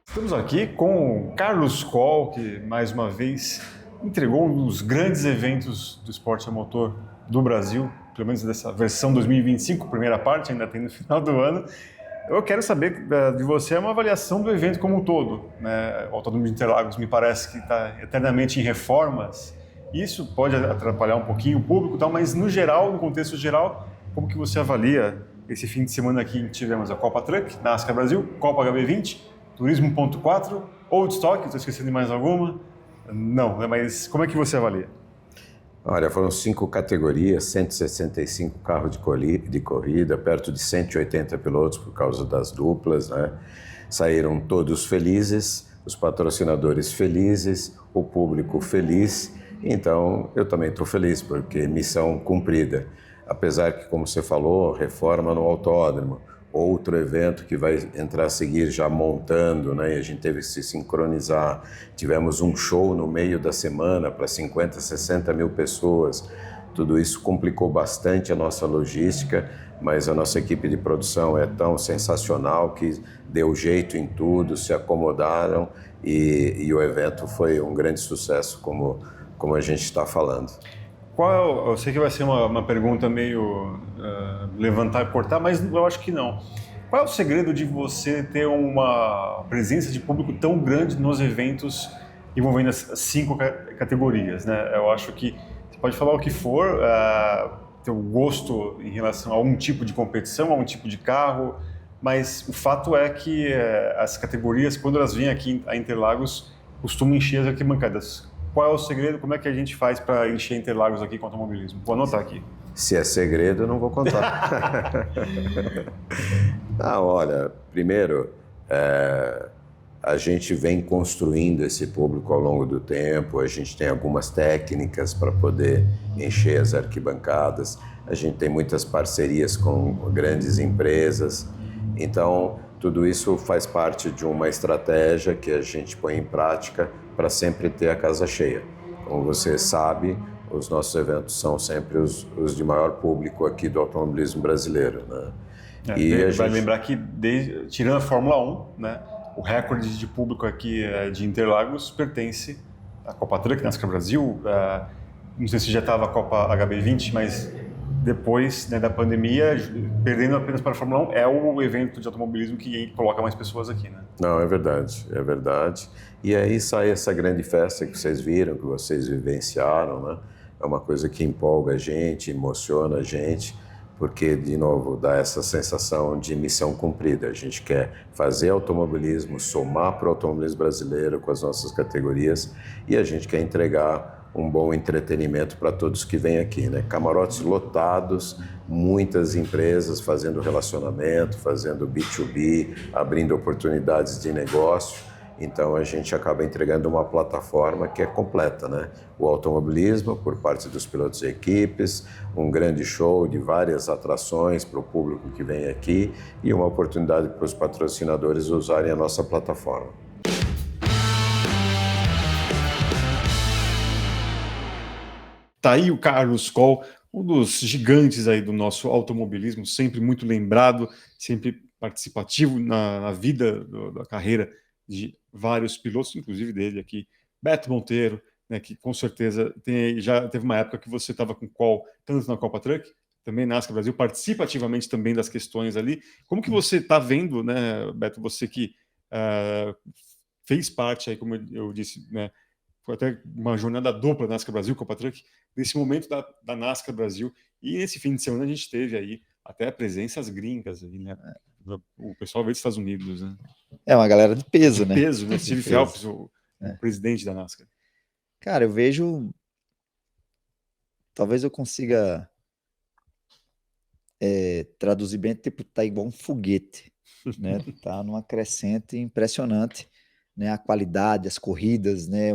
Estamos aqui com o Carlos Coll, que mais uma vez entregou um dos grandes eventos do esporte a motor do Brasil, pelo menos dessa versão 2025, primeira parte, ainda tem no final do ano. Eu quero saber de você uma avaliação do evento como um todo, né? O Autódromo de Interlagos me parece que está eternamente em reformas Isso pode atrapalhar um pouquinho o público, e tal, mas no geral, no contexto geral, como que você avalia esse fim de semana aqui que tivemos a Copa Truck, NASCAR Brasil, Copa HB20, Turismo.4, Old Stock, estou esquecendo de mais alguma? Não, né, mas como é que você avalia? Olha, foram 5 categorias, 165 carros de corrida, perto de 180 pilotos por causa das duplas, né? Saíram todos felizes, os patrocinadores felizes, o público feliz. Então, eu também estou feliz, porque missão cumprida. Apesar que, como você falou, reforma no autódromo, outro evento que vai entrar a seguir já montando, né? E a gente teve que se sincronizar. Tivemos um show no meio da semana para 50, 60 mil pessoas. Tudo isso complicou bastante a nossa logística, mas a nossa equipe de produção é tão sensacional que deu jeito em tudo, se acomodaram e o evento foi um grande sucesso, como a gente está falando. Eu sei que vai ser uma pergunta meio levantar e cortar, mas eu acho que não. Qual é o segredo de você ter uma presença de público tão grande nos eventos envolvendo as 5 categorias, né? Eu acho que você pode falar o que for, ter o gosto em relação a um tipo de competição, a um tipo de carro, mas o fato é que as categorias, quando elas vêm aqui a Interlagos, costumam encher as arquibancadas. Qual é o segredo? Como é que a gente faz para encher Interlagos aqui com automobilismo? Vou anotar aqui. Se é segredo, eu não vou contar. Olha, primeiro, a gente vem construindo esse público ao longo do tempo, a gente tem algumas técnicas para poder encher as arquibancadas, a gente tem muitas parcerias com grandes empresas, então tudo isso faz parte de uma estratégia que a gente põe em prática para sempre ter a casa cheia. Como você sabe, os nossos eventos são sempre os de maior público aqui do automobilismo brasileiro, né? Vai lembrar que, tirando a Fórmula 1, né, o recorde de público aqui de Interlagos pertence à Copa Truck, NASCAR Brasil. Não sei se já estava a Copa HB20, mas depois, né, da pandemia, perdendo apenas para a Fórmula 1, é o evento de automobilismo que coloca mais pessoas aqui, né? Não, é verdade, é verdade. E aí sai essa grande festa que vocês viram, que vocês vivenciaram, né? É uma coisa que empolga a gente, emociona a gente, porque, de novo, dá essa sensação de missão cumprida. A gente quer fazer automobilismo, somar para o automobilismo brasileiro com as nossas categorias e a gente quer entregar um bom entretenimento para todos que vêm aqui, né? Camarotes lotados, muitas empresas fazendo relacionamento, fazendo B2B, abrindo oportunidades de negócio. Então a gente acaba entregando uma plataforma que é completa, né? O automobilismo por parte dos pilotos e equipes, um grande show de várias atrações para o público que vem aqui e uma oportunidade para os patrocinadores usarem a nossa plataforma. Tá aí o Carlos Coll, um dos gigantes aí do nosso automobilismo, sempre muito lembrado, sempre participativo na vida da carreira de vários pilotos, inclusive dele aqui, Beto Monteiro, né, que com certeza já teve uma época que você estava com Coll tanto na Copa Truck, também na NASCAR Brasil, participa ativamente também das questões ali. Como que você está vendo, né, Beto, você que fez parte aí, como eu disse, né, foi até uma jornada dupla na NASCAR Brasil, Copa Truck, nesse momento da NASCAR Brasil, e nesse fim de semana a gente teve aí até presenças gringas aí, né? O pessoal veio dos Estados Unidos, né? É uma galera de peso, né? Peso, né? Steve Phelps, o presidente da NASCAR. Cara, eu vejo... Talvez eu consiga traduzir bem, tipo, tá igual um foguete, né? Tá numa crescente impressionante, né? A qualidade, as corridas, né?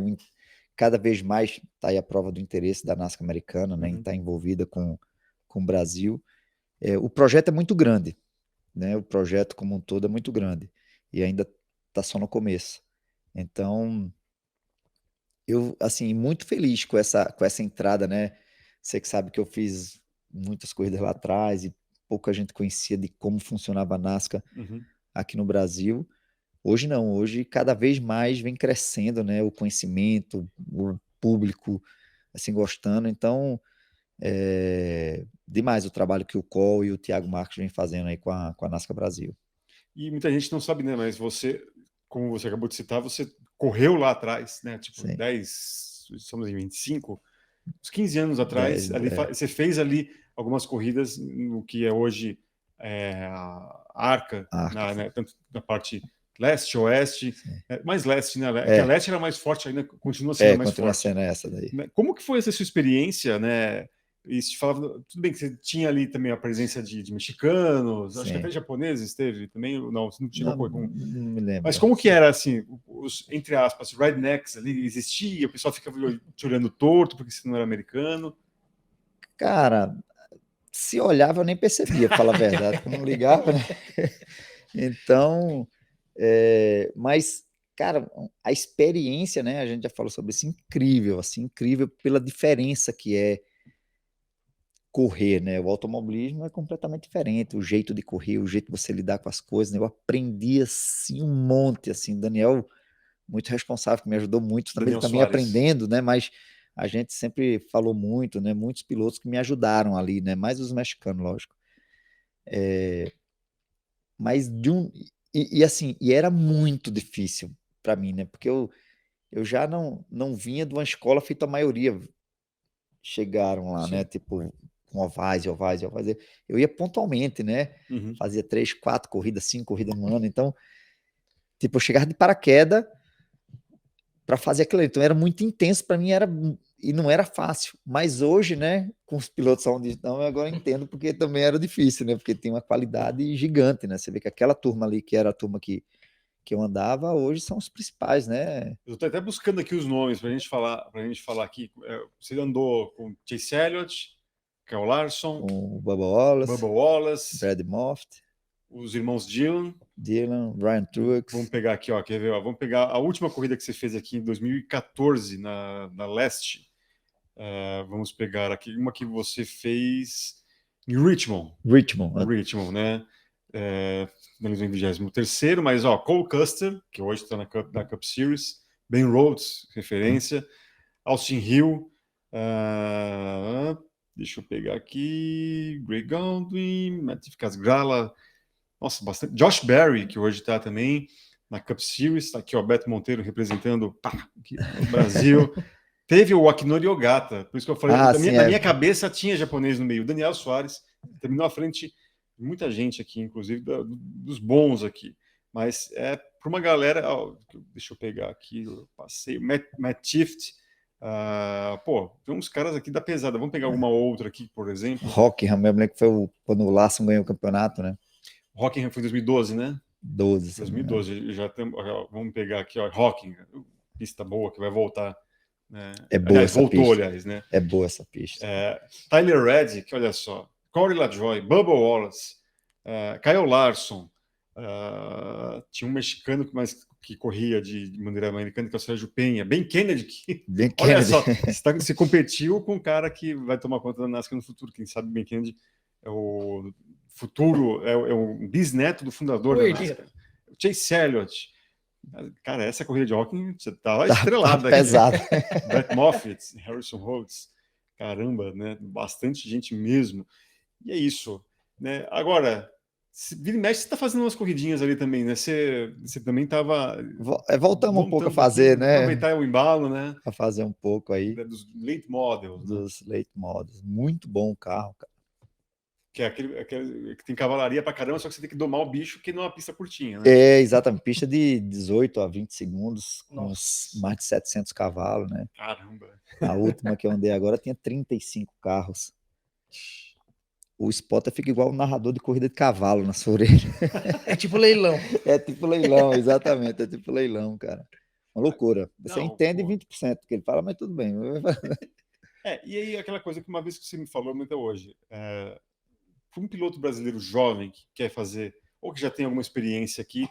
Cada vez mais tá aí a prova do interesse da NASCAR americana, né? Em estar envolvida com o Brasil. O projeto é muito grande, né? O projeto como um todo é muito grande e ainda tá só no começo. Então, eu, assim, muito feliz com essa entrada, né? Você que sabe que eu fiz muitas corridas lá atrás e pouca gente conhecia de como funcionava a NASCAR aqui no Brasil. Hoje não, hoje cada vez mais vem crescendo, né, o conhecimento, o público, assim, gostando. Então, demais o trabalho que o Coll e o Thiago Marques vem fazendo aí com a NASCAR Brasil. E muita gente não sabe, né, mas você, como você acabou de citar, você correu lá atrás, né, tipo, Sim. 10, estamos em 25, uns 15 anos atrás, 10, ali, você fez ali algumas corridas no que é hoje a Arca, Arca, né, tanto na parte leste, oeste, sim. mais leste, né? Que a leste era mais forte ainda, continua sendo mais Continua forte. sendo essa daí. Né? Como que foi essa sua experiência, né? E se falava, tudo bem que você tinha ali também a presença de mexicanos, acho que até japoneses teve também, não, você não chegou com... Não me lembro. Mas como que era, assim, os, entre aspas, rednecks ali, existia, o pessoal ficava te olhando torto porque você não era americano? Cara, se olhava eu nem percebia, pra falar a verdade, eu não ligava, né? Então, mas, cara, a experiência, né, a gente já falou sobre isso, incrível, assim, incrível pela diferença que é correr, né? O automobilismo é completamente diferente, o jeito de correr, o jeito de você lidar com as coisas, né? Eu aprendi, assim, um monte, assim, Daniel, muito responsável, que me ajudou muito, também, também aprendendo, né? Mas a gente sempre falou muito, né? Muitos pilotos que me ajudaram ali, né? Mais os mexicanos, lógico. Mas de um... E assim, e era muito difícil para mim, né? Porque eu já não vinha de uma escola feita a maioria chegaram lá, né? Tipo, com ovais. Eu ia pontualmente, né? Uhum. Fazia 3, 4 corridas, 5 corridas no ano. Então, tipo, eu chegava de paraquedas para fazer aquilo. Então, era muito intenso para mim, e não era fácil. Mas hoje, né? Com os pilotos onde estão, eu agora entendo porque também era difícil, né? Porque tem uma qualidade gigante, né? Você vê que aquela turma ali, que era a turma que eu andava, hoje são os principais, né? Eu estou até buscando aqui os nomes para a gente falar aqui. Você andou com Chase Elliott, Kyle Larson, Com o Bubba Wallace, Brad Moffitt, os irmãos Dylan, Brian Truex. Vamos pegar aqui, ó, quer ver? Ó, vamos pegar a última corrida que você fez aqui em 2014 na Leste. Vamos pegar aqui uma que você fez em Richmond. Richmond, né? Finalizou em 23º, mas ó, Cole Custer, que hoje está na Cup Series, Ben Rhodes, referência, Austin Hill, deixa eu pegar aqui, Greg Galdwin, Matt Casgrala, nossa, bastante. Josh Berry, que hoje está também na Cup Series, tá aqui, ó, Beto Monteiro representando aqui no Brasil. Teve o Akinori Ogata, por isso que eu falei, na minha cabeça tinha japonês no meio. Daniel Soares terminou à frente de muita gente aqui, inclusive dos bons aqui. Mas para uma galera, ó, deixa eu pegar aqui, eu passei, Matt Tift, tem uns caras aqui da pesada. Vamos pegar alguma outra aqui, por exemplo. Rockingham, eu lembro que foi quando o Larson ganhou o campeonato, né? Rockingham foi em 2012, né? 2012. Vamos pegar aqui, ó, Rockingham, pista boa que vai voltar. É boa essa voltou, pista. aliás, né? É boa essa pista. Tyler Reddick, olha só. Corey LaJoie, Bubba Wallace, Kyle Larson. Tinha um mexicano que corria de maneira americana, que é o Sérgio Penha. Ben Kennedy, olha só, você competiu com um cara que vai tomar conta da NASCAR no futuro. Quem sabe Ben Kennedy é o futuro, é o bisneto do fundador da NASCAR. Chase Elliott. Cara, essa corrida de Hawking você tava estrelada. Pesado. Brett Moffitt, Harrison Rhodes. Caramba, né? Bastante gente mesmo. E é isso. Né? Agora, vira e mexe, você tá fazendo umas corridinhas ali também, né? Você também tava... Voltamos um pouco a fazer, né? Aproveitar o embalo, né? A fazer um pouco aí. Dos late models. Dos late models. Muito bom o carro, cara. Que é aquele que tem cavalaria pra caramba, só que você tem que domar o bicho, que não é uma pista curtinha, né? Exatamente. Pista de 18 a 20 segundos, com mais de 700 cavalos, né? Caramba! A última que eu andei agora tinha 35 carros. O spotter fica igual o narrador de corrida de cavalo na sua orelha. É tipo leilão. É tipo leilão, exatamente. É tipo leilão, cara. Uma loucura. Você entende 20% do que ele fala, mas tudo bem. E aí aquela coisa que uma vez que você me falou muito hoje, para um piloto brasileiro jovem que quer fazer, ou que já tem alguma experiência aqui,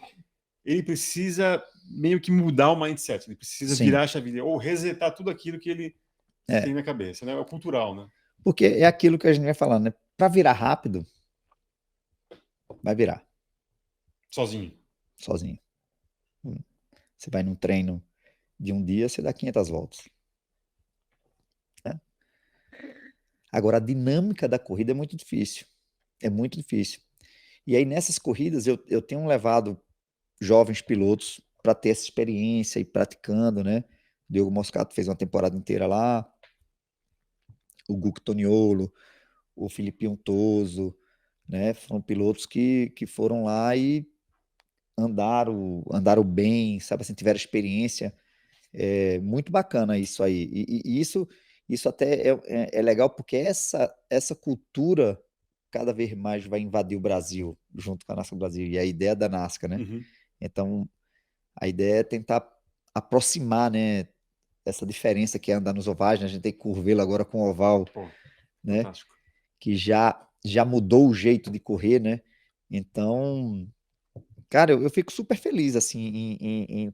ele precisa meio que mudar o mindset, ele precisa virar a chavinha, ou resetar tudo aquilo que ele tem na cabeça, né? É o cultural, né? Porque é aquilo que a gente vai falando, né? Para virar rápido, vai virar. Sozinho. Você vai num treino de um dia, você dá 500 voltas. Né? Agora, a dinâmica da corrida é muito difícil. É muito difícil. E aí, nessas corridas, eu tenho levado jovens pilotos para ter essa experiência e praticando, né? O Diogo Moscato fez uma temporada inteira lá. o Guco Toniolo, o Felipe Untoso, né? Foram pilotos que foram lá e andaram bem, sabe assim, tiveram experiência. É muito bacana isso aí. E isso até é legal porque essa cultura cada vez mais vai invadir o Brasil, junto com a NASCAR Brasil, e a ideia da NASCAR, né? Uhum. Então, a ideia é tentar aproximar, né, essa diferença que é andar nos ovais, né? A gente tem Curvelo agora com oval, Pô, né? fantástico. Que já mudou o jeito de correr, né? Então, cara, eu fico super feliz, assim, em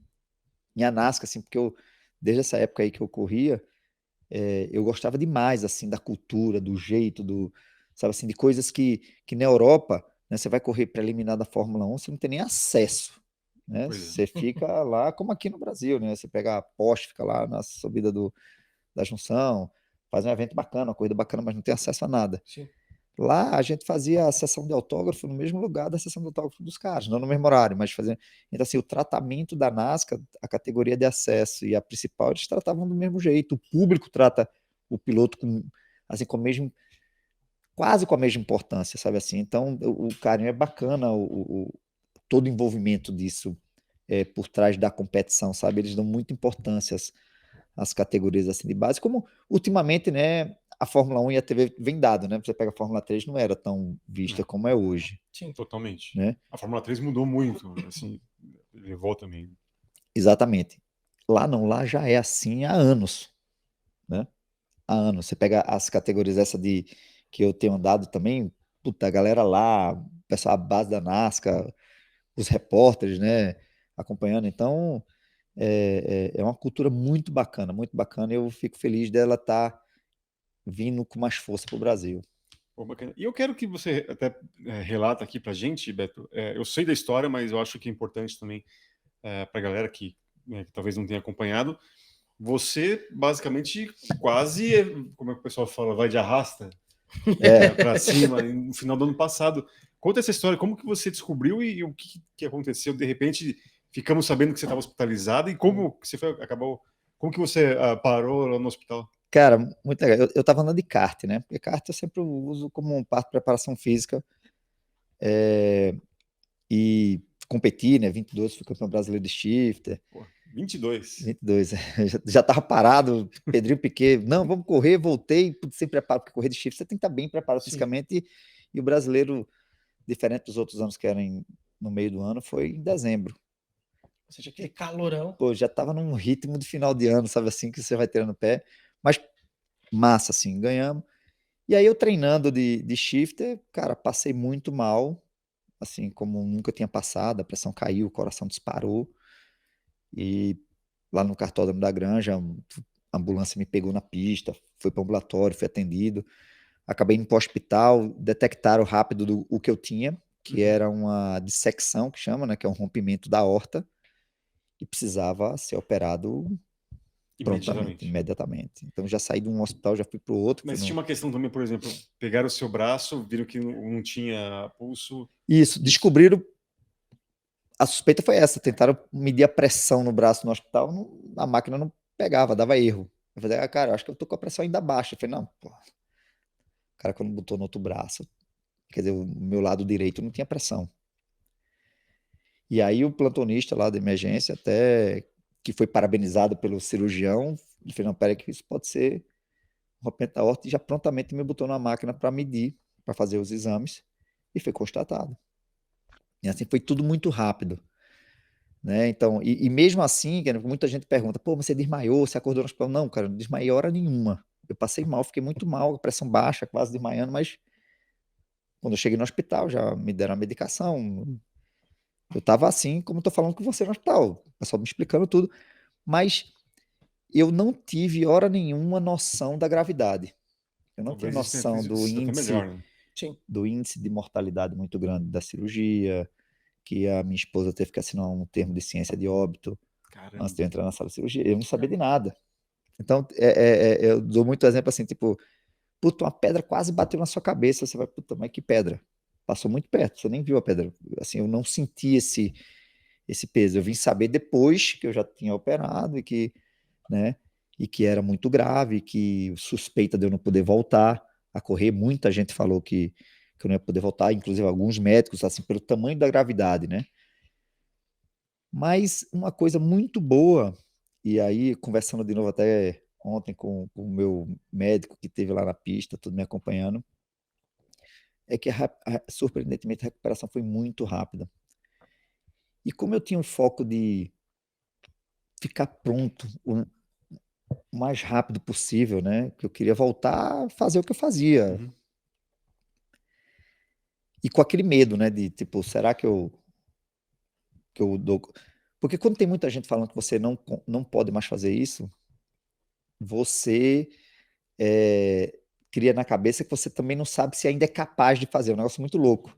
a NASCAR, assim, porque desde essa época aí que eu corria, eu gostava demais, assim, da cultura, do jeito, sabe assim, de coisas que na Europa, né, você vai correr preliminar da Fórmula 1, você não tem nem acesso, né? Pois é. Você fica lá como aqui no Brasil, né? Você pega a Porsche, fica lá na subida da junção, faz um evento bacana, uma corrida bacana, mas não tem acesso a nada. Sim. Lá a gente fazia a sessão de autógrafo no mesmo lugar da sessão de autógrafo dos caras, não no mesmo horário, mas fazendo. Então, assim, o tratamento da NASCAR, a categoria de acesso e a principal, eles tratavam do mesmo jeito. O público trata o piloto com, assim, com o mesmo, quase com a mesma importância, sabe assim? Então, o carinho é bacana, todo o envolvimento disso por trás da competição, sabe? Eles dão muita importância às categorias assim de base, como ultimamente, né? A Fórmula 1 e a TV vem dado, né? Você pega a Fórmula 3, não era tão vista Não, como é hoje, Sim. totalmente. né? A Fórmula 3 mudou muito, assim, levou também. Exatamente. Lá não, lá já é assim há anos, né? Há anos. Você pega as categorias essa de que eu tenho andado também, puta, a galera lá, o pessoal à base da NASCAR, os repórteres, né? Acompanhando. Então, é uma cultura muito bacana, e eu fico feliz dela estar vindo com mais força para o Brasil. Pô, bacana. E eu quero que você até relata aqui pra gente, Beto. Eu sei da história, mas eu acho que é importante também para a galera que talvez não tenha acompanhado. Você basicamente quase, como é que o pessoal fala, vai de arrasta para cima no final do ano passado. Conta essa história, como que você descobriu e o que aconteceu? De repente, ficamos sabendo que você estava hospitalizado e como que você acabou, como que você parou lá no hospital? Cara, muito legal. Eu tava andando de kart, né? Porque kart eu sempre uso como parte de preparação física. E competi, né? 22, fui campeão brasileiro de shifter. Pô, 22. 22, já tava parado. Pedrinho Piquet, não, vamos correr, voltei, sem preparo, porque correr de shifter você tem que estar bem preparado Sim. fisicamente. E o brasileiro, diferente dos outros anos que eram no meio do ano, foi em dezembro. Ou seja, aquele calorão. Pô, já tava num ritmo de final de ano, sabe assim, que você vai tirando o pé. Mas massa, assim, ganhamos. E aí eu treinando de shifter, cara, passei muito mal, assim como nunca tinha passado, a pressão caiu, o coração disparou. E lá no cartódromo da Granja, a ambulância me pegou na pista, fui para o ambulatório, fui atendido. Acabei indo para o hospital, detectaram rápido o que eu tinha, que era uma dissecção, que chama, né, que é um rompimento da aorta, e precisava ser operado prontamente, Imediatamente. imediatamente. Então já saí de um hospital, já fui para o outro. Mas tinha uma questão também, por exemplo, pegaram o seu braço, viram que não tinha pulso. Isso, descobriram. A suspeita foi essa, tentaram medir a pressão no braço no hospital, a máquina não pegava, dava erro. Eu falei, cara, eu acho que eu tô com a pressão ainda baixa. Eu falei, não, pô. O cara, quando botou no outro braço, quer dizer, o meu lado direito não tinha pressão. E aí o plantonista lá da emergência, até que foi parabenizado pelo cirurgião, ele falou, não, peraí que isso pode ser rompimento da aorta, e já prontamente me botou na máquina para medir, para fazer os exames, e foi constatado. E assim, foi tudo muito rápido. Né? Então, e mesmo assim, muita gente pergunta, pô, você desmaiou, você acordou no hospital? Não, cara, não desmaiei hora nenhuma. Eu passei mal, fiquei muito mal, pressão baixa, quase desmaiando, mas quando eu cheguei no hospital, já me deram a medicação. Eu tava assim, como eu tô falando com você no hospital, o pessoal me explicando tudo, mas eu não tive hora nenhuma noção da gravidade. Eu não tinha Talvez isso tenha noção sido até melhor, né? Sim. do índice de mortalidade muito grande da cirurgia, que a minha esposa teve que assinar um termo de ciência de óbito antes de eu Caramba. entrar na sala de cirurgia. Eu não sabia de nada. Então, eu dou muito exemplo assim, tipo, puta, uma pedra quase bateu na sua cabeça, você vai, puta, mas que pedra? Passou muito perto, você nem viu a pedra. Assim, eu não senti esse peso. Eu vim saber depois que eu já tinha operado e que, né? e que era muito grave, que suspeita de eu não poder voltar a correr. Muita gente falou que eu não ia poder voltar, inclusive alguns médicos, assim, pelo tamanho da gravidade, né? Mas uma coisa muito boa, e aí conversando de novo até ontem com o meu médico que esteve lá na pista, tudo me acompanhando, é que surpreendentemente a recuperação foi muito rápida. E como eu tinha um foco de ficar pronto o mais rápido possível, né? Que eu queria voltar a fazer o que eu fazia. Uhum. E com aquele medo, né? De tipo, será que eu dou. Porque quando tem muita gente falando que você não pode mais fazer isso, você cria na cabeça que você também não sabe se ainda é capaz de fazer. É um negócio muito louco,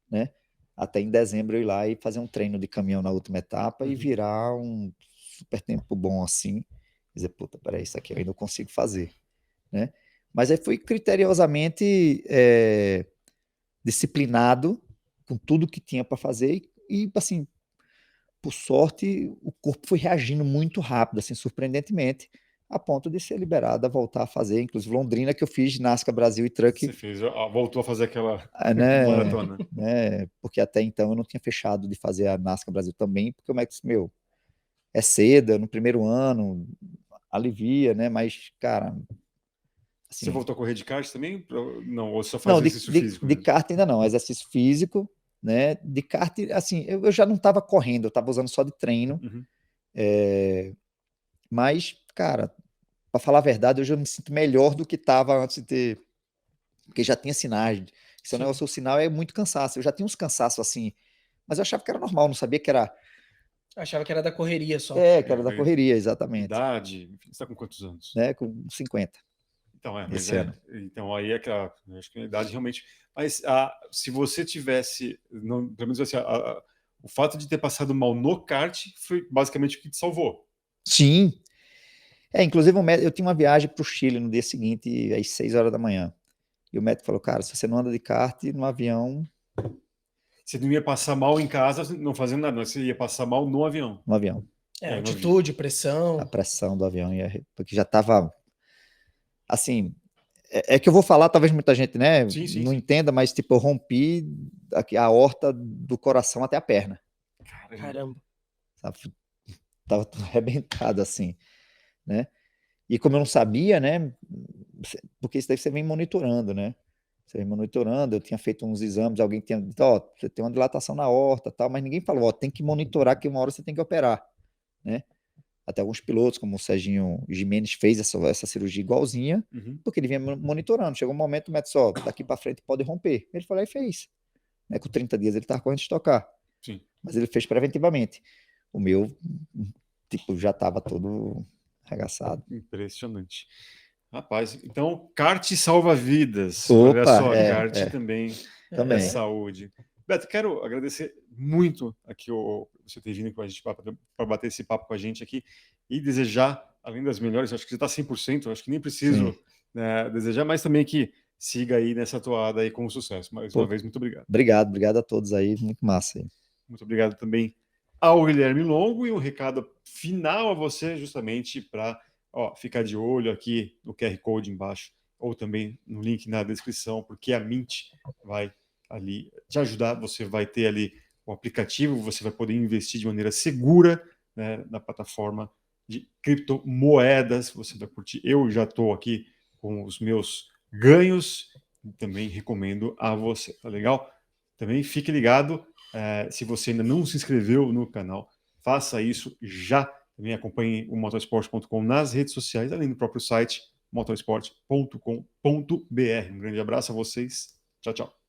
né? Até em dezembro eu ir lá e fazer um treino de caminhão na última etapa e virar um super tempo bom assim. Dizer, puta, peraí, isso aqui eu ainda consigo fazer, né? Mas aí fui criteriosamente disciplinado com tudo que tinha para fazer e, assim, por sorte, o corpo foi reagindo muito rápido, assim, surpreendentemente, a ponto de ser liberado a voltar a fazer, inclusive Londrina, que eu fiz ginástica Brasil e truck, Você fez, voltou a fazer aquela né, maratona. né, porque até então eu não tinha fechado de fazer a NASCAR Brasil também, porque o Max, meu, é cedo, no primeiro ano, alivia, né, mas, cara, Você assim, voltou a correr de kart também? Não, ou só faz não, exercício físico de mesmo? kart ainda não, exercício físico, né, de kart, assim, eu já não estava correndo, eu estava usando só de treino, Uhum. mas, cara, para falar a verdade, eu já me sinto melhor do que estava antes de ter. Porque já tinha sinais. Esse Sim. negócio, o sinal é muito cansaço. Eu já tinha uns cansaços assim, mas eu achava que era normal, não sabia que era. Achava que era da correria só. Que era da correria, exatamente. Idade, enfim, você está com quantos anos? Né? Com 50 Então, mas esse ano. então aí é que eu acho que a idade realmente. Mas se você tivesse, não, pelo menos assim, o fato de ter passado mal no kart foi basicamente o que te salvou. Sim. Inclusive, eu tinha uma viagem para o Chile no dia seguinte, às 6 horas da manhã. E o médico falou, cara, se você não anda de kart, no avião, Você não ia passar mal em casa não fazendo nada, mas você ia passar mal no avião. no avião. É, no avião. Altitude, A pressão. pressão do avião, porque já estava, assim, que eu vou falar, talvez muita gente, né, Sim, sim, não sim. entenda, mas tipo, eu rompi aqui a aorta do coração até a perna, Caramba. sabe? Tava tudo arrebentado assim, né? E como eu não sabia, né, porque isso daí você vem monitorando, né? Você vem monitorando, eu tinha feito uns exames, alguém tinha dito, ó, você tem uma dilatação na aorta, tal, mas ninguém falou, ó, tem que monitorar que uma hora você tem que operar, né? Até alguns pilotos, como o Serginho Gimenez, fez essa cirurgia igualzinha, Uhum. porque ele vinha monitorando. Chegou um momento, o médico disse, ó, daqui para frente pode romper. Ele foi lá e fez. Né, com 30 dias ele estava correndo de estocar. Sim. Mas ele fez preventivamente. O meu, tipo, já estava todo arregaçado. Impressionante. Rapaz, então kart salva vidas. Olha Opa, só, kart também é também. saúde. Beto, quero agradecer muito aqui você ter vindo com a gente para bater esse papo com a gente aqui e desejar, além das melhores, acho que você está 100%, acho que nem preciso desejar, mas também que siga aí nessa toada aí com sucesso. Mais uma vez, muito obrigado. Obrigado a todos aí, muito massa aí. Muito obrigado também ao Guilherme Longo e um recado final a você, justamente para ficar de olho aqui no QR Code embaixo ou também no link na descrição, porque a Mint vai ali te ajudar. Você vai ter ali o aplicativo, você vai poder investir de maneira segura, né, na plataforma de criptomoedas. Você vai curtir. Eu já estou aqui com os meus ganhos e também recomendo a você. Tá legal? Também fique ligado. Se você ainda não se inscreveu no canal, faça isso já. Também acompanhe o motorsport.com nas redes sociais, além do próprio site motorsport.com.br. Um grande abraço a vocês. Tchau, tchau.